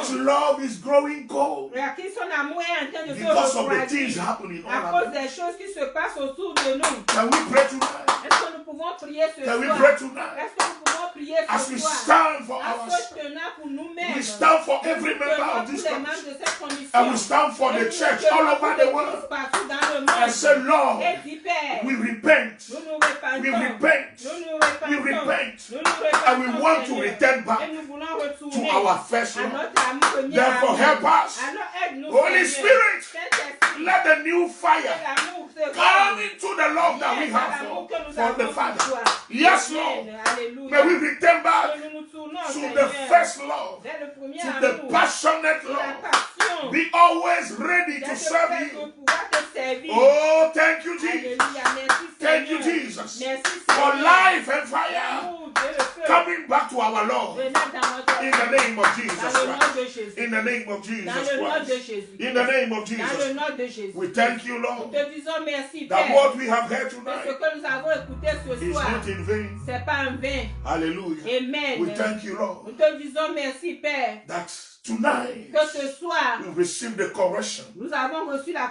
connaissons. love is growing cold À qui son amour est en train de se because of the things refroidir happening à all cause around. des choses qui se passent autour de nous. Can we pray tonight? Est-ce que nous pouvons prier ce Can we soir? pray tonight? Est-ce que nous pouvons prier As ce we soir? stand for En ourselves, se tenant pour nous-mêmes. we stand for every member Tenons of pour this les church, membres de cette commission. and we stand for Et the nous church tenons all pour over the l'Église world. partout dans le And monde. say, Lord, Et dis, Père, we repent. nous nous repentons. We repent. Nous nous We repentons. repent. Nous nous repentons, And we want to Seigneur. return back Et nous voulons to retourner our first à love. notre amour premier. Therefore, amour. help us. Alors aide-nous, Holy Seigneur. Spirit, Saint-Esprit, let the new que fire l'amour se come rende. into the love that we Yes, have l'amour que nous for avons the pour Father. toi. Yes, Amen. Lord. Alléluia. May we return back Que nous nous tournons, to Seigneur, the first love, vers le premier to amour, the passionate la love. passion, Be always ready to d'être serve prêt you. pour pouvoir te servir. Oh, thank you, Jesus. Alléluia. Merci, Thank you, Seigneur. Jesus, Merci, for Seigneur. life and fire L'amour et le feu. coming back to our Lord. Venez dans notre In the name of Jesus dans le nom Christ. de Jésus. In the name of Dans Jesus le nom de Christ. Jésus. In the name of Dans le Jesus. nom de Jésus. We thank you, Nous Lord, te disons merci, that Père. what we have heard Que ce tonight que nous avons écouté ce is soir, not in vain. c'est pas en vain. Hallelujah. Amen. We thank you, Nous Lord, te disons merci, Père. that tonight Que ce soir, we receive the correction, nous avons reçu la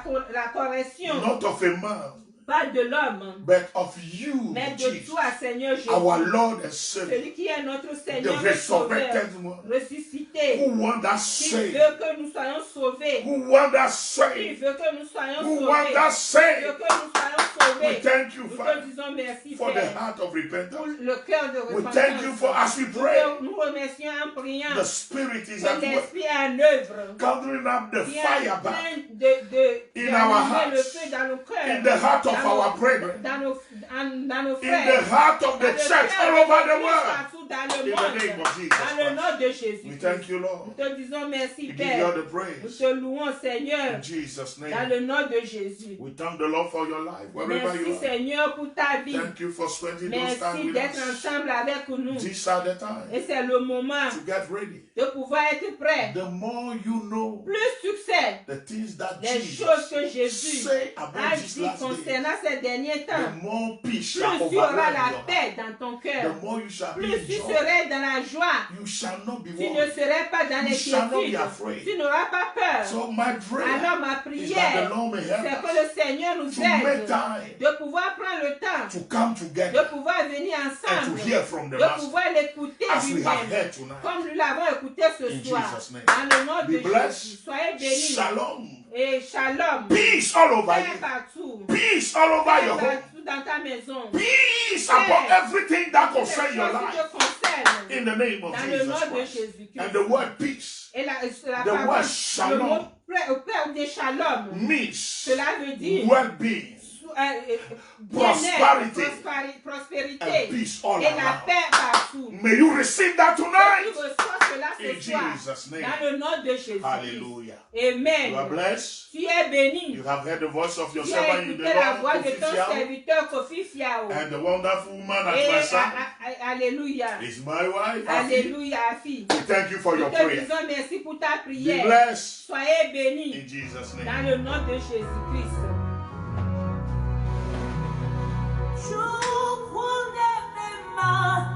correction, not of a man, pas de l'homme, but of you, mais de Jesus, toi, Seigneur Jésus. our Lord and Savior, Celui qui est notre the Seigneur et Sauveur, resurrected one, ressuscité, who want us qui saved, veut que nous soyons sauvés, who want us qui saved, veut que nous soyons who sauvés, want us qui veut saved. que nous soyons We sauvés. thank you, Nous te Father, disons merci, for the Père, heart of pour repentance. le cœur de We thank you for, as we pray, Nous remercions en priant the Spirit is que at work, l'Esprit est en œuvre, gathering up the qui est fire en train back in our d'allumer le hearts, feu dans nos cœurs, in the heart of dans nos- our brethren, dans nos in frères, the heart of the dans le church cœur all de over the l'Église world. partout dans le In the monde, name of Jesus dans le Christ. nom de Jésus. We thank you, Nous Lord. te disons merci, We give you Père. all the Nous praise. te louons, Seigneur, In Jesus' dans name. le nom de Jésus. We thank the Lord for your life, wherever Merci, you are. Seigneur, pour ta vie. Thank you for spending those time Merci with d'être us. ensemble avec nous. These are the time Et c'est le moment to get ready. de pouvoir être prêt. The more you know Plus succès, the things that les choses que Jesus Jésus say about a this dit last day, concernant ces derniers the temps, more peace plus shall il y aura overwhelm la your heart. paix dans ton cœur. The more you shall be Plus in tu joy. serais dans la joie. You shall not be Tu ne worried. serais pas dans You shall not be l'inquiétude. afraid. Tu n'auras pas peur. So my prayer Alors ma is that prière, the Lord may c'est help que us le Seigneur nous to make aide time de pouvoir prendre le temps, to come de together pouvoir venir and ensemble, to hear from the de Master pouvoir l'écouter as we have lui-même, heard tonight. comme nous l'avons écouté ce In soir. Jesus' name. Dans le nom Be de blessed. Jésus, soyez bénis. Shalom. Et shalom. Peace all over Paix you. partout. Peace all over Paix your home. partout dans ta maison. Peace about everything that Ces concerns your choses qui life. te concernent. In the name of Dans le Jesus nom de Christ. Jésus-Christ. And the word peace Et la The parole, word le shalom mot paix ou de shalom, means cela veut dire well-being, bien-être, prospérité and peace all et la around. paix partout. May you receive that Que tu tonight. reçois cela In ce soir Jesus' name. dans le nom de Jésus. Hallelujah. Amen. You are blessed. Tu es béni. You have heard the voice of your Tu as servant in écouté the la Lord, voix de Kofi ton Fiao, serviteur Kofi Fiao. and the wonderful woman at Et my side alléluia. is my wife. Afi. Alléluia, fille. We thank you for Nous your te prayer. disons merci pour ta Be prière. blessed Soyez bénis in Jesus' dans name. le nom de Jésus-Christ. Je connais mes mains.